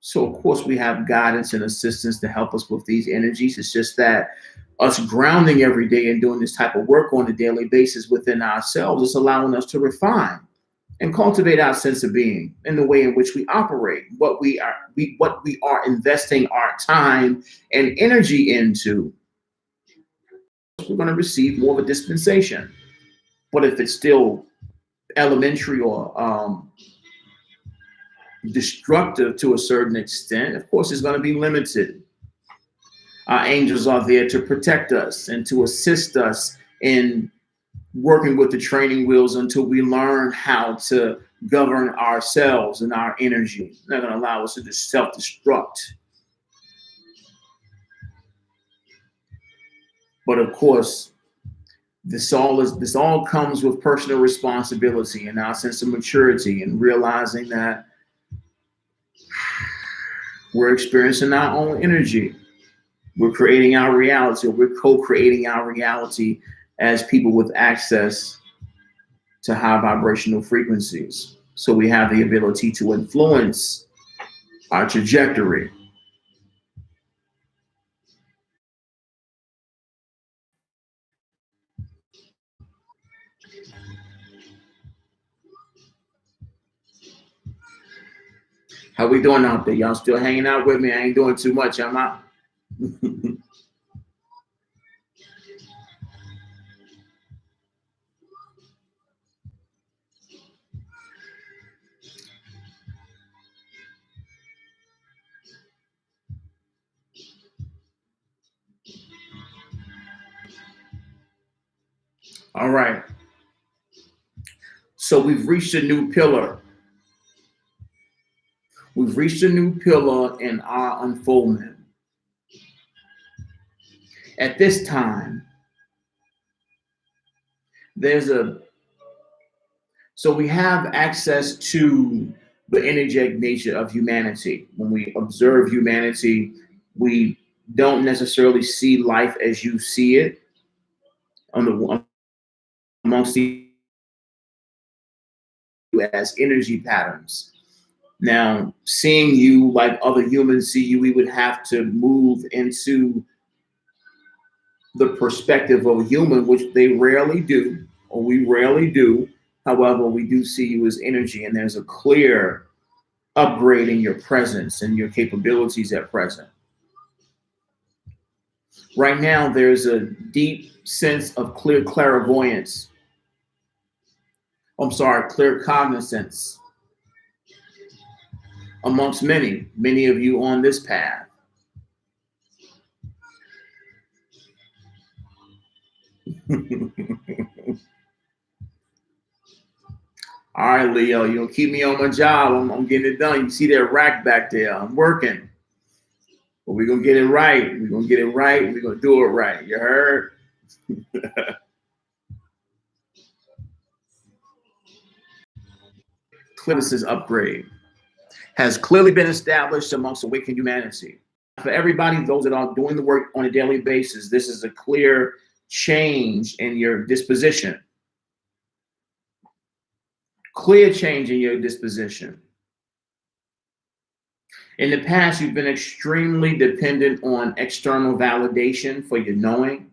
So, of course, we have guidance and assistance to help us with these energies. It's just that us grounding every day and doing this type of work on a daily basis within ourselves is allowing us to refine and cultivate our sense of being in the way in which we operate, what we are investing our time and energy into. We're going to receive more of a dispensation. But if it's still elementary or destructive to a certain extent, of course, it's going to be limited. Our angels are there to protect us and to assist us in working with the training wheels until we learn how to govern ourselves and our energy. They're not going to allow us to just self-destruct. But of course, this all comes with personal responsibility and our sense of maturity and realizing that we're experiencing our own energy. We're creating our reality, or we're co-creating our reality as people with access to high vibrational frequencies. So we have the ability to influence our trajectory. How we doing out there? Y'all still hanging out with me? I ain't doing too much. I'm out. All right. So we've reached a new pillar. We've reached a new pillar in our unfoldment. At this time, so we have access to the energetic nature of humanity. When we observe humanity, we don't necessarily see life as you see it amongst you as energy patterns. Now, seeing you like other humans see you, we would have to move into the perspective of a human, which they rarely do, or we rarely do. However, we do see you as energy, and there's a clear upgrade in your presence and your capabilities at present. Right now, there's a deep sense of clear clairvoyance. I'm sorry, clear cognizance amongst many of you on this path. All right, Leo, you gonna keep me on my job. I'm getting it done. You see that rack back there? I'm working. But we're gonna get it right. We're gonna get it right. We're gonna do it right. You heard? Clearness upgrade has clearly been established amongst awakened humanity. For everybody, those that are doing the work on a daily basis, this is a clear change in your disposition. Clear change in your disposition. In the past, you've been extremely dependent on external validation for your knowing.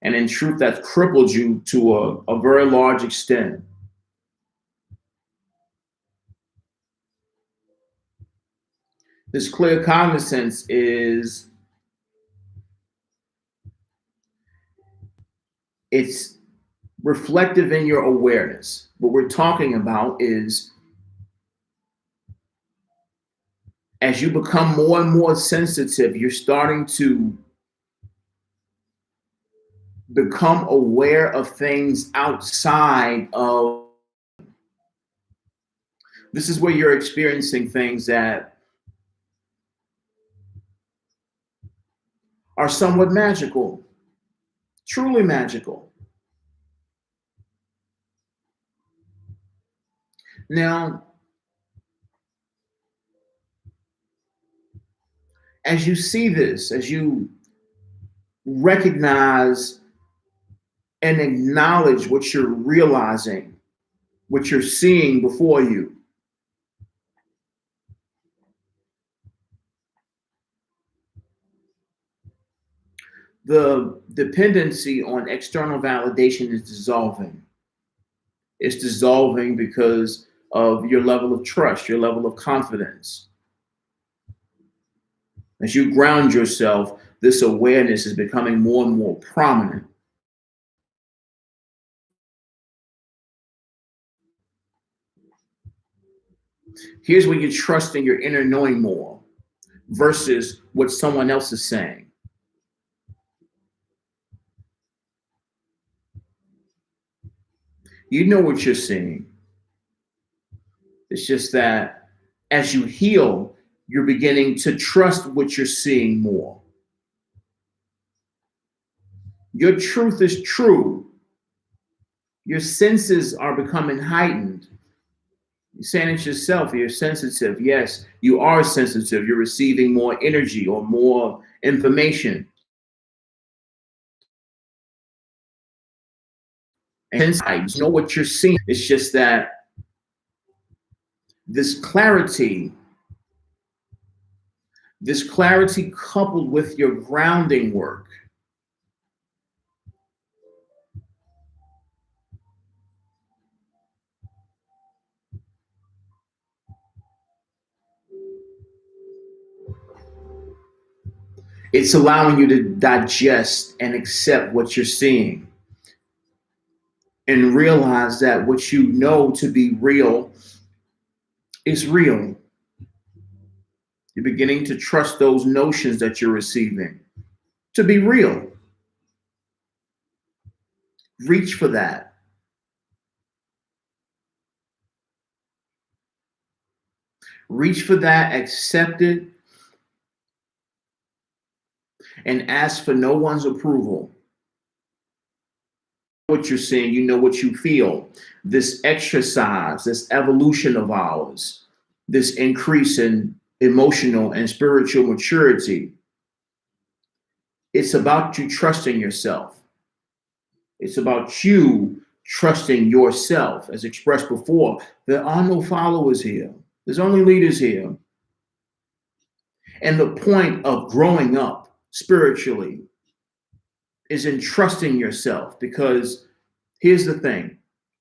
And in truth, that's crippled you to a very large extent. This clear cognizance is it's reflective in your awareness. What we're talking about is as you become more and more sensitive, you're starting to become aware of things outside of. This is where you're experiencing things that are somewhat magical, truly magical. Now, as you see this, as you recognize and acknowledge what you're realizing, what you're seeing before you, the dependency on external validation is dissolving. It's dissolving because of your level of trust, your level of confidence. As you ground yourself, this awareness is becoming more and more prominent. Here's where you're trusting your inner knowing more versus what someone else is saying. You know what you're seeing. It's just that as you heal, you're beginning to trust what you're seeing more. Your truth is true. Your senses are becoming heightened. You're saying it yourself, you're sensitive. Yes, you are sensitive. You're receiving more energy or more information. And you know what you're seeing. It's just that this clarity, this clarity coupled with your grounding work, it's allowing you to digest and accept what you're seeing and realize that what you know to be real is real. You're beginning to trust those notions that you're receiving to be real. Reach for that. Reach for that, accept it, and ask for no one's approval. What you're seeing, you know what you feel. This exercise, this evolution of ours, this increase in emotional and spiritual maturity, it's about you trusting yourself. It's about you trusting yourself. As expressed before, there are no followers here, there's only leaders here. And the point of growing up spiritually is in trusting yourself, because here's the thing,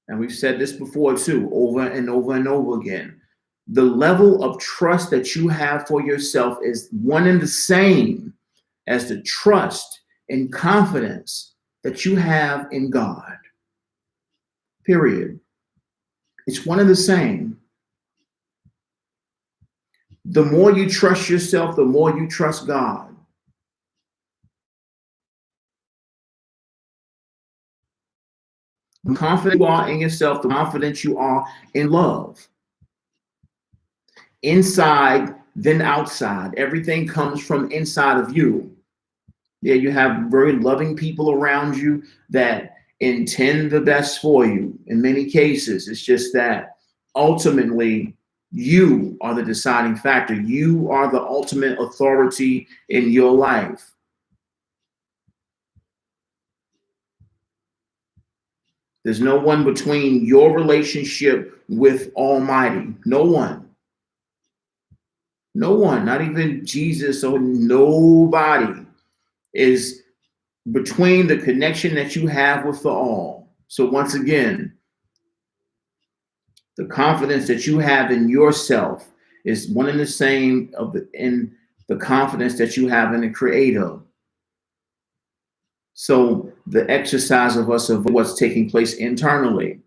and we've said this before too, over and over and over again. The level of trust that you have for yourself is one and the same as the trust and confidence that you have in God. Period. It's one and the same. The more you trust yourself, the more you trust God. The confident you are in yourself, the confident you are in love. Inside, then outside. Everything comes from inside of you. Yeah, you have very loving people around you that intend the best for you. In many cases, it's just that ultimately you are the deciding factor. You are the ultimate authority in your life. There's no one between your relationship with Almighty. No one. No one, not even Jesus or nobody, is between the connection that you have with the all. So once again, the confidence that you have in yourself is one and the same in the confidence that you have in the Creator. So the exercise of us of what's taking place internally.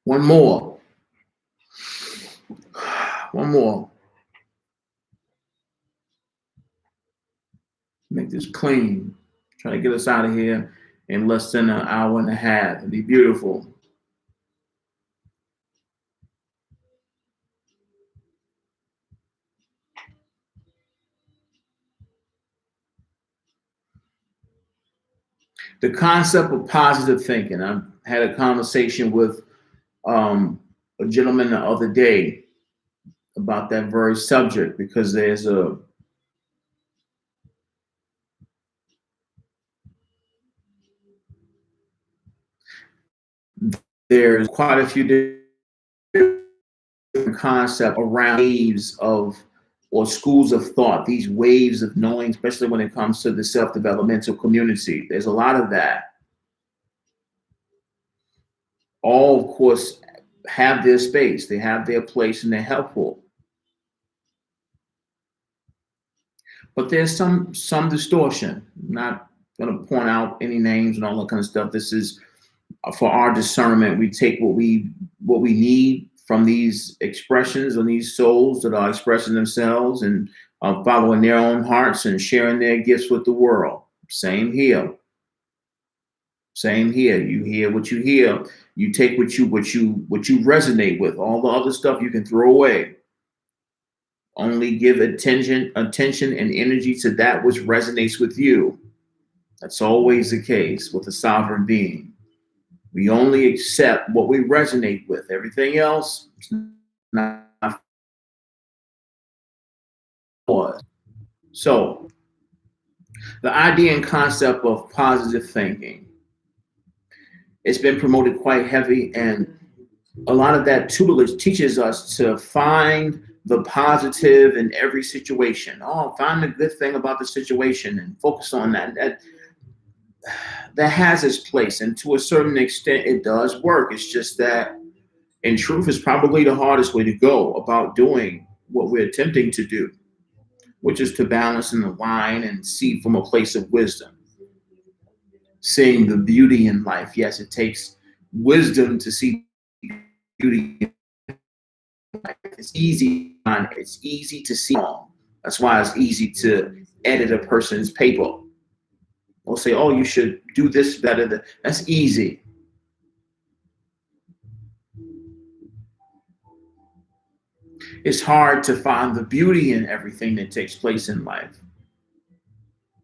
One more. One more. Make this clean. Try to get us out of here in less than an hour and a half. It'd be beautiful. The concept of positive thinking. I had a conversation with a gentleman the other day about that very subject, because there's quite a few different concepts around waves of or schools of thought, these waves of knowing, especially when it comes to the self-developmental community. There's a lot of that. All, of course, have their space, they have their place, and they're helpful. But there's some distortion. I'm not going to point out any names and all that kind of stuff. This is for our discernment. We take what we need from these expressions and these souls that are expressing themselves and following their own hearts and sharing their gifts with the world. Same here. Same here. You hear what you hear. You take what you resonate with. All the other stuff you can throw away. Only give attention and energy to that which resonates with you. That's always the case with a sovereign being. We only accept what we resonate with. Everything else is not for us. So the idea and concept of positive thinking, it's been promoted quite heavy, and a lot of that tutelage teaches us to find the positive in every situation. Oh, find the good thing about the situation and focus on that. That has its place, and to a certain extent, it does work. It's just that, in truth, is probably the hardest way to go about doing what we're attempting to do, which is to balance and align and see from a place of wisdom, seeing the beauty in life. Yes, it takes wisdom to see beauty. It's easy. It's easy to see wrong. That's why it's easy to edit a person's paper or say, "Oh, you should do this better." That's easy. It's hard to find the beauty in everything that takes place in life.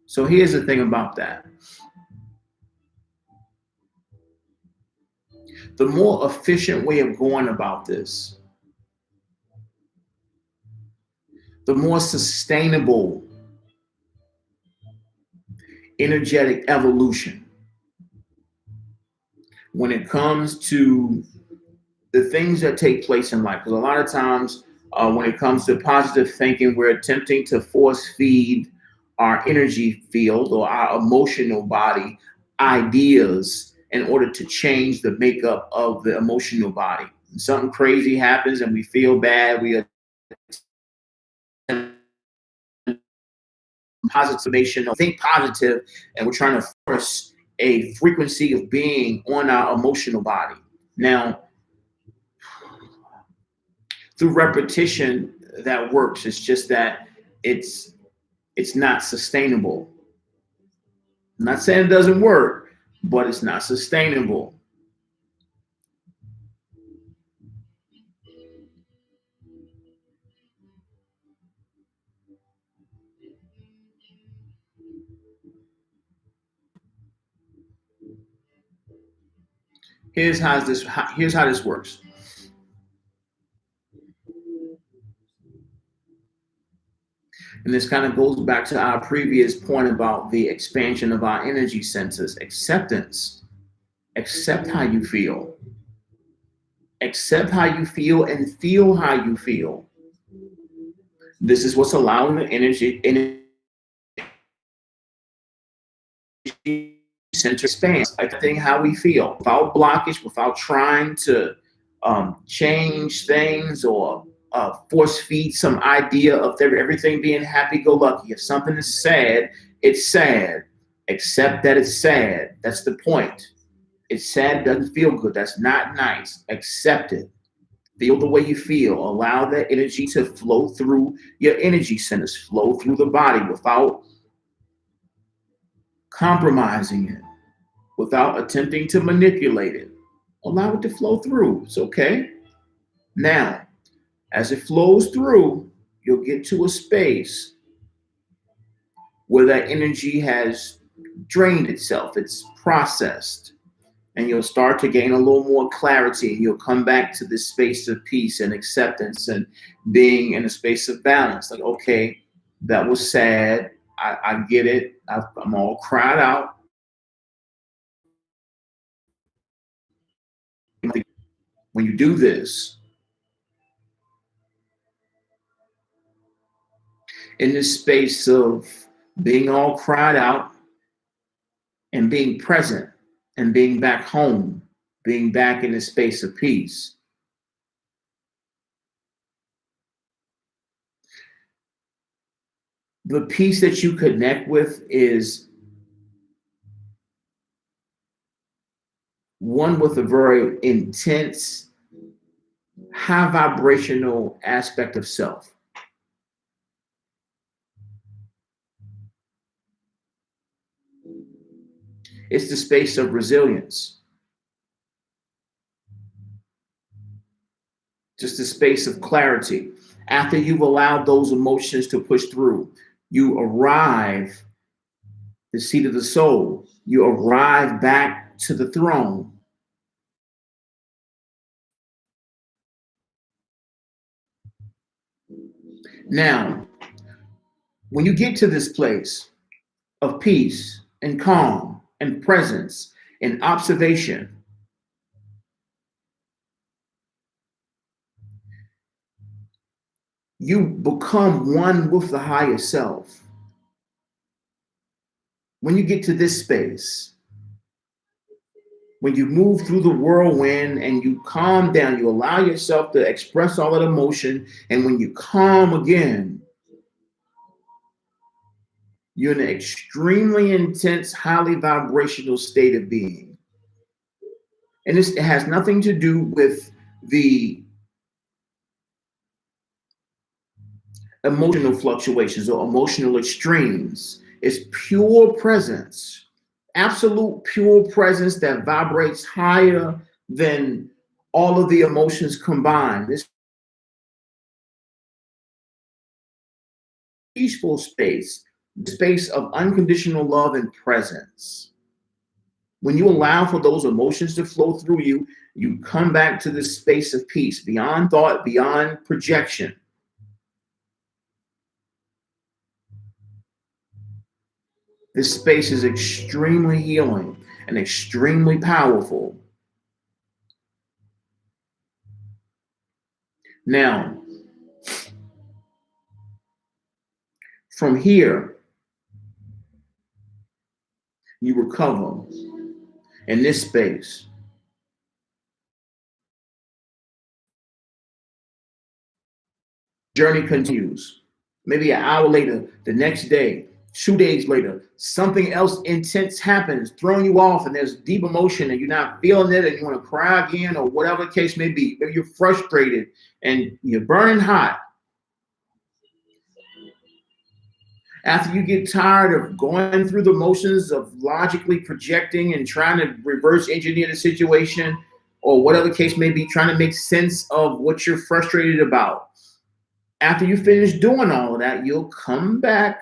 So here's the thing about that: the more efficient way of going about this, the more sustainable energetic evolution when it comes to the things that take place in life. Because a lot of times, when it comes to positive thinking, we're attempting to force feed our energy field or our emotional body ideas in order to change the makeup of the emotional body. Something crazy happens and we feel bad. We are positivation, think positive, and we're trying to force a frequency of being on our emotional body. Now, through repetition, that works. It's just that it's it's not sustainable. I'm not saying it doesn't work, but it's not sustainable. Here's how this works. And this kind of goes back to our previous point about the expansion of our energy centers. Acceptance. Accept how you feel. Accept how you feel and feel how you feel. This is what's allowing the energy center expand. Accepting how we feel without blockage, without trying to change things or force feed some idea of everything being happy go lucky. If something is sad, it's sad. Accept that it's sad. That's the point. It's sad, doesn't feel good. That's not nice. Accept it. Feel the way you feel. Allow that energy to flow through your energy centers, flow through the body without compromising it, without attempting to manipulate it. Allow it to flow through. It's okay. Now, as it flows through, you'll get to a space where that energy has drained itself, it's processed, and you'll start to gain a little more clarity. You'll come back to this space of peace and acceptance and being in a space of balance. Like, okay, that was sad. I get it. I'm all cried out. When you do this, in this space of being all cried out and being present and being back home, being back in a space of peace, the peace that you connect with is one with a very intense, high vibrational aspect of self. It's the space of resilience, just a space of clarity. After you've allowed those emotions to push through, you arrive the seat of the soul. You arrive back to the throne. Now, when you get to this place of peace and calm and presence and observation, you become one with the higher self. When you get to this space, when you move through the whirlwind and you calm down, you allow yourself to express all that emotion, and when you calm again, you're in an extremely intense, highly vibrational state of being. And it has nothing to do with the emotional fluctuations or emotional extremes. It's pure presence, absolute pure presence that vibrates higher than all of the emotions combined. This peaceful space, the space of unconditional love and presence. When you allow for those emotions to flow through you, you come back to this space of peace, beyond thought, beyond projection. This space is extremely healing and extremely powerful. Now, from here, you recover in this space. Journey continues. Maybe an hour later, the next day, 2 days later, something else intense happens, throwing you off, and there's deep emotion, and you're not feeling it, and you want to cry again, or whatever the case may be. Maybe you're frustrated and you're burning hot. After you get tired of going through the motions of logically projecting and trying to reverse engineer the situation, or whatever the case may be, trying to make sense of what you're frustrated about. After you finish doing all of that, you'll come back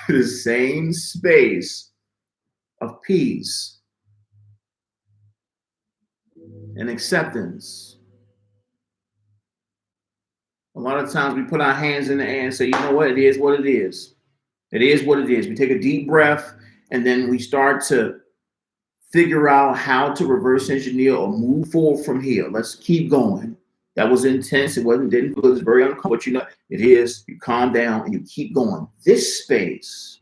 to the same space of peace and acceptance. A lot of times we put our hands in the air and say, you know what, it is what it is. It is what it is. We take a deep breath, and then we start to figure out how to reverse engineer or move forward from here. Let's keep going. That was intense. It didn't feel, it was very uncomfortable. But you know, it is. You calm down and you keep going. This space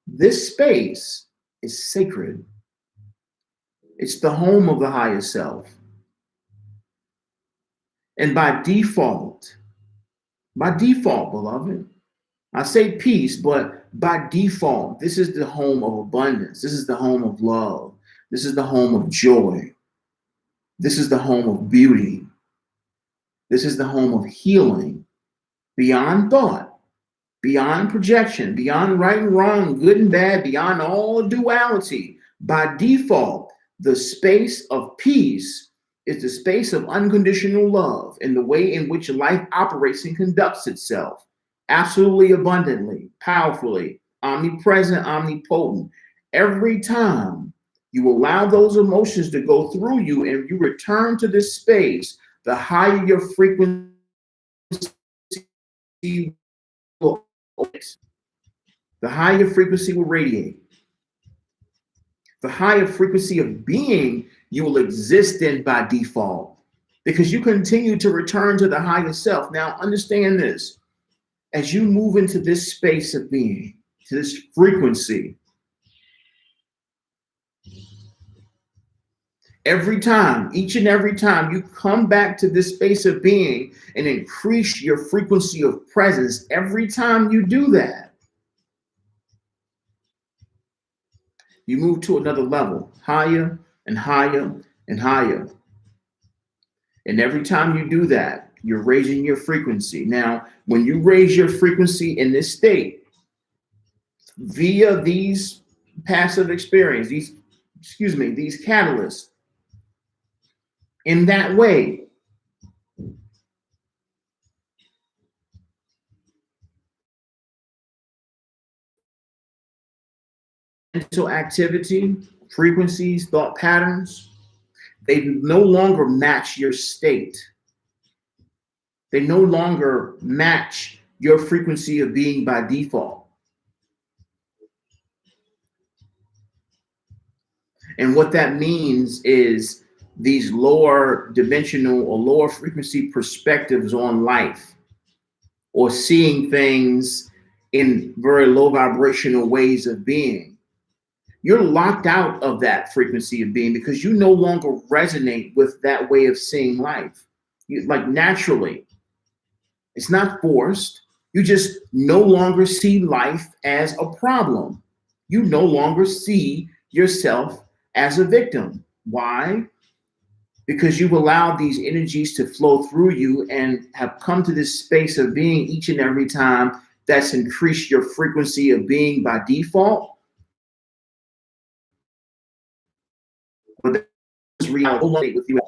is sacred. It's the home of the higher self. And by default, beloved, I say peace, but by default, this is the home of abundance. This is the home of love. This is the home of joy. This is the home of beauty. This is the home of healing, beyond thought, beyond projection, beyond right and wrong, good and bad, beyond all duality. By default, the space of peace is the space of unconditional love and the way in which life operates and conducts itself. Absolutely abundantly, powerfully, omnipresent, omnipotent. Every time you allow those emotions to go through you and you return to this space, the higher your frequency will, the higher frequency will radiate. The higher frequency of being you will exist in by default, because you continue to return to the higher self. Now, understand this. As you move into this space of being, to this frequency, each and every time you come back to this space of being and increase your frequency of presence, every time you do that, You move to another level, higher and higher and higher. And every time you do that, you're raising your frequency. Now, when you raise your frequency in this state via these passive experience, these catalysts, in that way, mental activity, frequencies, thought patterns, they no longer match your state. They no longer match your frequency of being by default. And what that means is these lower dimensional or lower frequency perspectives on life, or seeing things in very low vibrational ways of being. You're locked out of that frequency of being because you no longer resonate with that way of seeing life. Like naturally, it's not forced. You just no longer see life as a problem. You no longer see yourself as a victim. Why? Because you've allowed these energies to flow through you and have come to this space of being each and every time that's increased your frequency of being by default. But that's reality with you.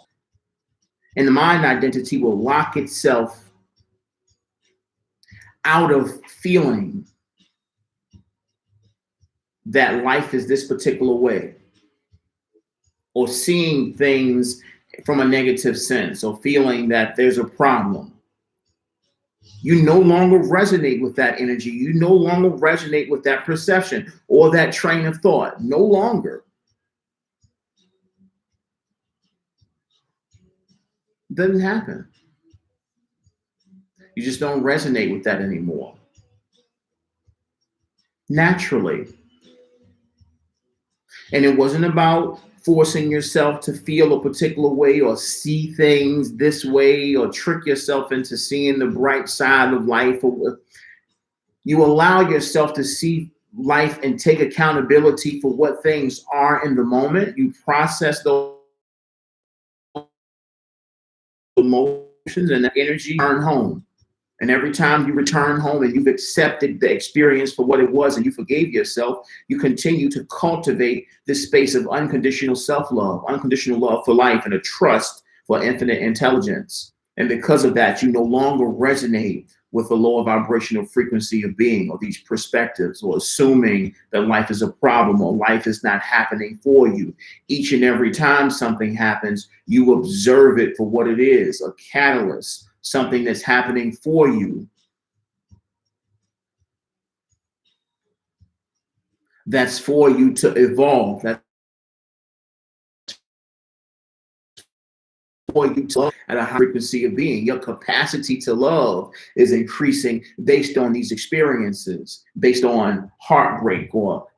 And the mind identity will lock itself out of feeling that life is this particular way, or seeing things from a negative sense, or feeling that there's a problem. You no longer resonate with that energy. You no longer resonate with that perception or that train of thought. No longer. It doesn't happen. You just don't resonate with that anymore. Naturally. And it wasn't about forcing yourself to feel a particular way or see things this way or trick yourself into seeing the bright side of life. You allow yourself to see life and take accountability for what things are in the moment. You process those emotions and the energy, return home. And every time you return home and you've accepted the experience for what it was and you forgave yourself, you continue to cultivate this space of unconditional self-love, unconditional love for life, and a trust for infinite intelligence. And because of that, you no longer resonate with the lower vibrational frequency of being, or these perspectives, or assuming that life is a problem or life is not happening for you. Each and every time something happens, you observe it for what it is, a catalyst, something that's happening for you. That's for you to evolve. That's for you to love at a high frequency of being. Your capacity to love is increasing based on these experiences, based on heartbreak or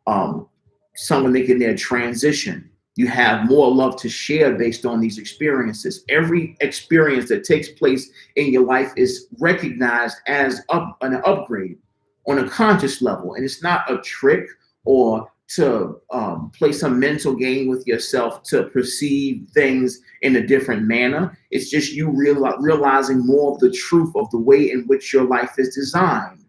someone making their transition. You have more love to share based on these experiences. Every experience that takes place in your life is recognized as an upgrade on a conscious level. And it's not a trick or to play some mental game with yourself to perceive things in a different manner. It's just you realizing more of the truth of the way in which your life is designed.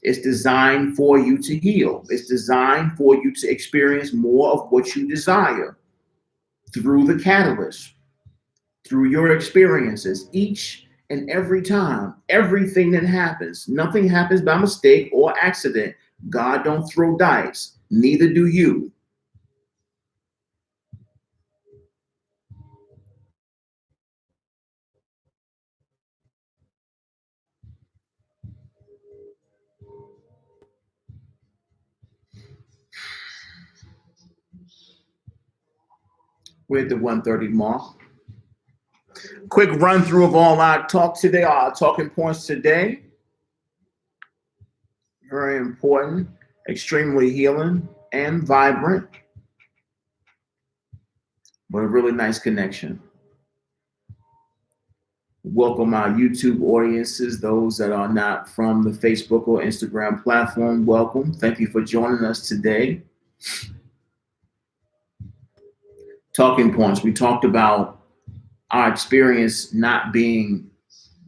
It's designed for you to heal. It's designed for you to experience more of what you desire through the catalyst, through your experiences, each and every time. Everything that happens, nothing happens by mistake or accident. God don't throw dice, neither do you. We're at the 1:30 mark. Quick run through of all our talk today, our talking points today. Very important, extremely healing and vibrant, but a really nice connection. Welcome our YouTube audiences, those that are not from the Facebook or Instagram platform. Welcome. Thank you for joining us today. talking points. We talked about our experience not being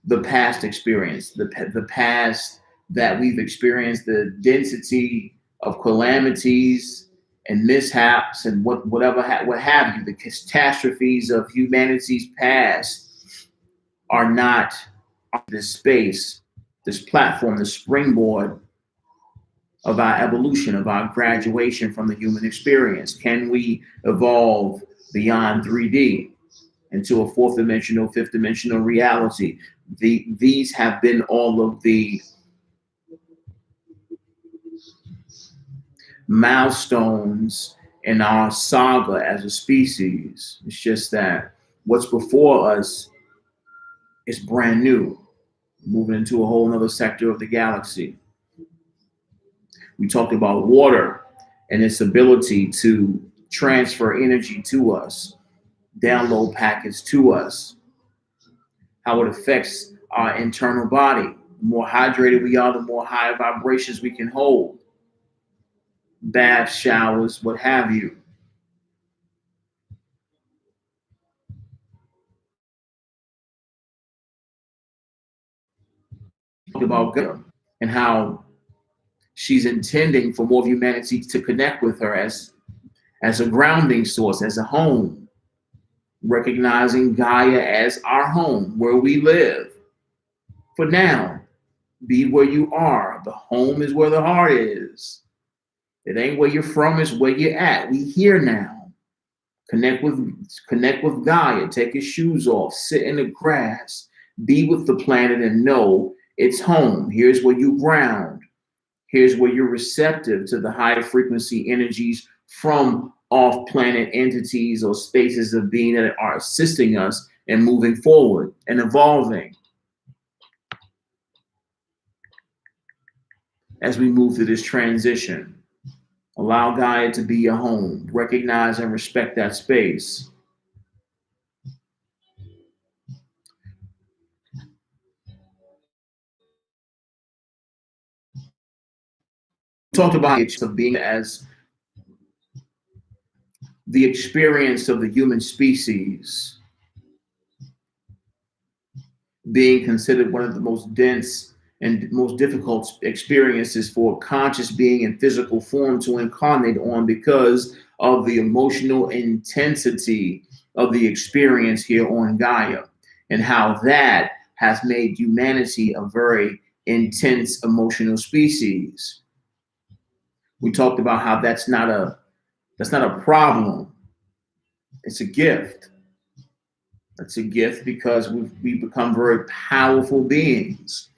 the past experience, the past that we've experienced, the density of calamities and mishaps and what have you, the catastrophes of humanity's past are not this space, this platform, the springboard of our evolution, of our graduation from the human experience. Can we evolve beyond 3D into a fourth dimensional, fifth dimensional reality? These have been all of the milestones in our saga as a species. It's just that what's before us is brand new, moving into a whole nother sector of the galaxy. We talked about water and its ability to transfer energy to us, download packets to us, how it affects our internal body. The more hydrated we are, the more high vibrations we can hold. Baths, showers, what have you. About Gaia and how she's intending for more of humanity to connect with her as a grounding source, as a home, recognizing Gaia as our home, where we live. For now, be where you are. The home is where the heart is. It ain't where you're from, it's where you're at. We here now. Connect with Gaia. Take your shoes off. Sit in the grass. Be with the planet and know it's home. Here's where you ground. Here's where you're receptive to the higher frequency energies from off-planet entities or spaces of being that are assisting us in moving forward and evolving. As we move through this transition, allow Gaia to be your home. Recognize and respect that space. Talked about it of being as the experience of the human species being considered one of the most dense and most difficult experiences for a conscious being in physical form to incarnate on because of the emotional intensity of the experience here on Gaia and how that has made humanity a very intense emotional species. We talked about how that's not a problem. It's a gift. It's a gift because we've become very powerful beings.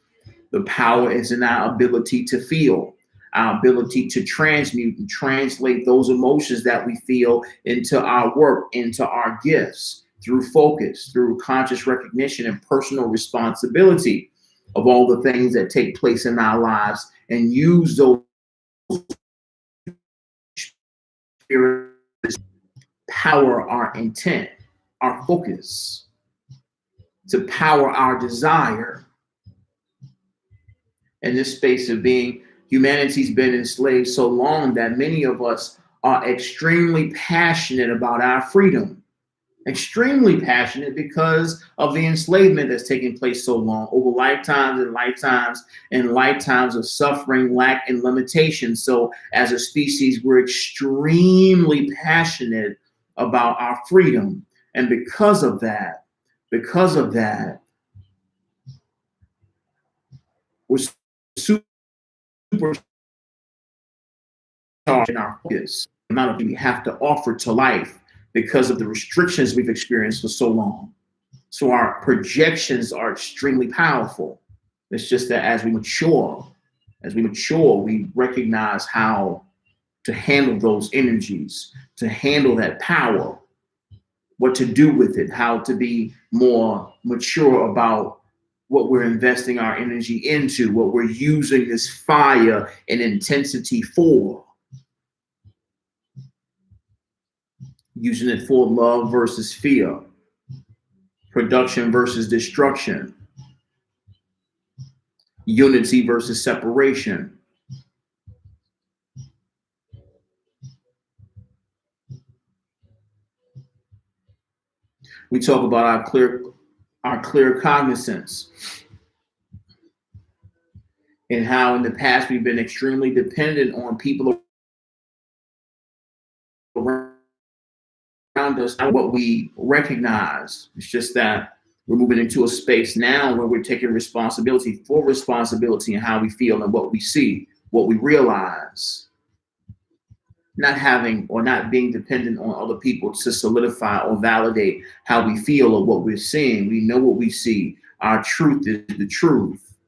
The power is in our ability to feel, our ability to transmute and translate those emotions that we feel into our work, into our gifts, through focus, through conscious recognition and personal responsibility of all the things that take place in our lives and use those experiences to power our intent, our focus, to power our desire. In this space of being, humanity's been enslaved so long that many of us are extremely passionate about our freedom. Extremely passionate because of the enslavement that's taken place so long over lifetimes and lifetimes and lifetimes of suffering, lack, and limitation. So, as a species, we're extremely passionate about our freedom. And because of that, we're super in our focus, the amount of we have to offer to life because of the restrictions we've experienced for so long. So our projections are extremely powerful. It's just that as we mature, we recognize how to handle those energies, to handle that power, what to do with it, how to be more mature about what we're investing our energy into, what we're using this fire and intensity for. Using it for love versus fear, production versus destruction, unity versus separation. We talk about our clear cognizance, and how in the past we've been extremely dependent on people around us, what we recognize. It's just that we're moving into a space now where we're taking responsibility in how we feel and what we see, what we realize. Not having or not being dependent on other people to solidify or validate how we feel or what we're seeing. We know what we see. Our truth is the truth.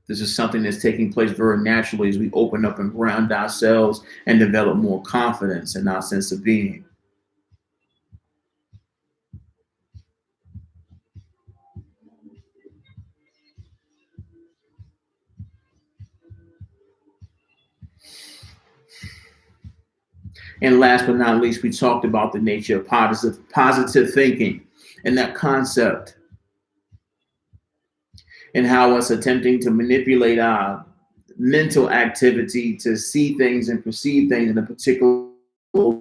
This is something that's taking place very naturally as we open up and ground ourselves and develop more confidence in our sense of being. And last but not least, we talked about the nature of positive thinking and that concept, and how us attempting to manipulate our mental activity to see things and perceive things in a particular way,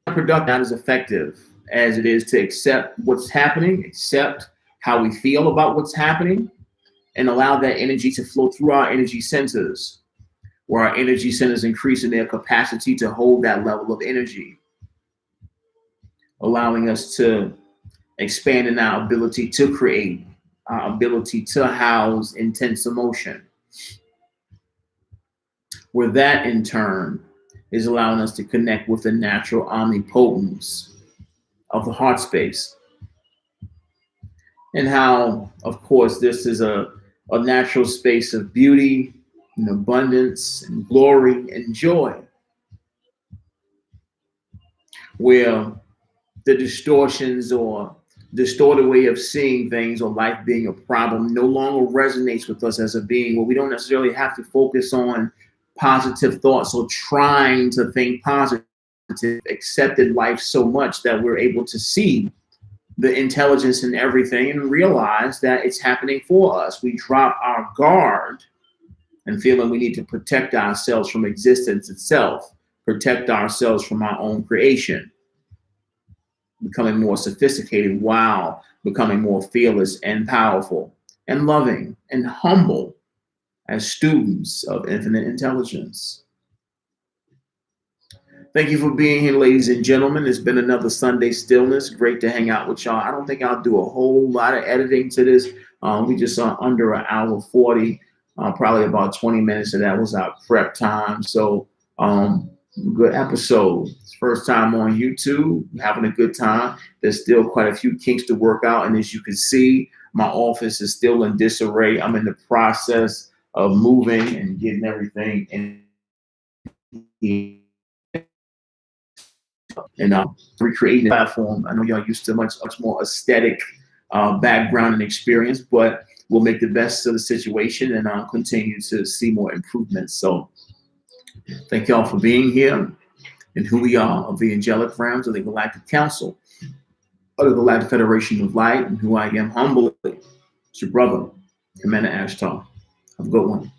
productive, not as effective as it is to accept what's happening, accept how we feel about what's happening, and allow that energy to flow through our energy centers, where our energy centers increase in their capacity to hold that level of energy, allowing us to expand in our ability to create, our ability to house intense emotion, where that in turn is allowing us to connect with the natural omnipotence of the heart space. And how, of course, this is a natural space of beauty and abundance and glory and joy, where the distortions or distorted way of seeing things or life being a problem no longer resonates with us as a being, where we don't necessarily have to focus on positive thoughts or trying to think positive, accepted life so much that we're able to see the intelligence in everything and realize that it's happening for us. We drop our guard and feeling we need to protect ourselves from existence itself, protect ourselves from our own creation, becoming more sophisticated while becoming more fearless and powerful and loving and humble as students of infinite intelligence. Thank you for being here, ladies and gentlemen. It's been another Sunday Stillness. Great to hang out with y'all. I don't think I'll do a whole lot of editing to this. We just saw under an hour 40, probably about 20 minutes of that was our prep time. So good episode. First time on YouTube, having a good time. There's still quite a few kinks to work out. And as you can see, my office is still in disarray. I'm in the process of moving and getting everything in and recreating the platform. I know y'all used to much more aesthetic background and experience, but we'll make the best of the situation and continue to see more improvements. So thank y'all for being here and who we are of the angelic realms of the Galactic Council of the Galactic Federation of Light, and who I am humbly. It's your brother, Commander Ashtar. Have a good one.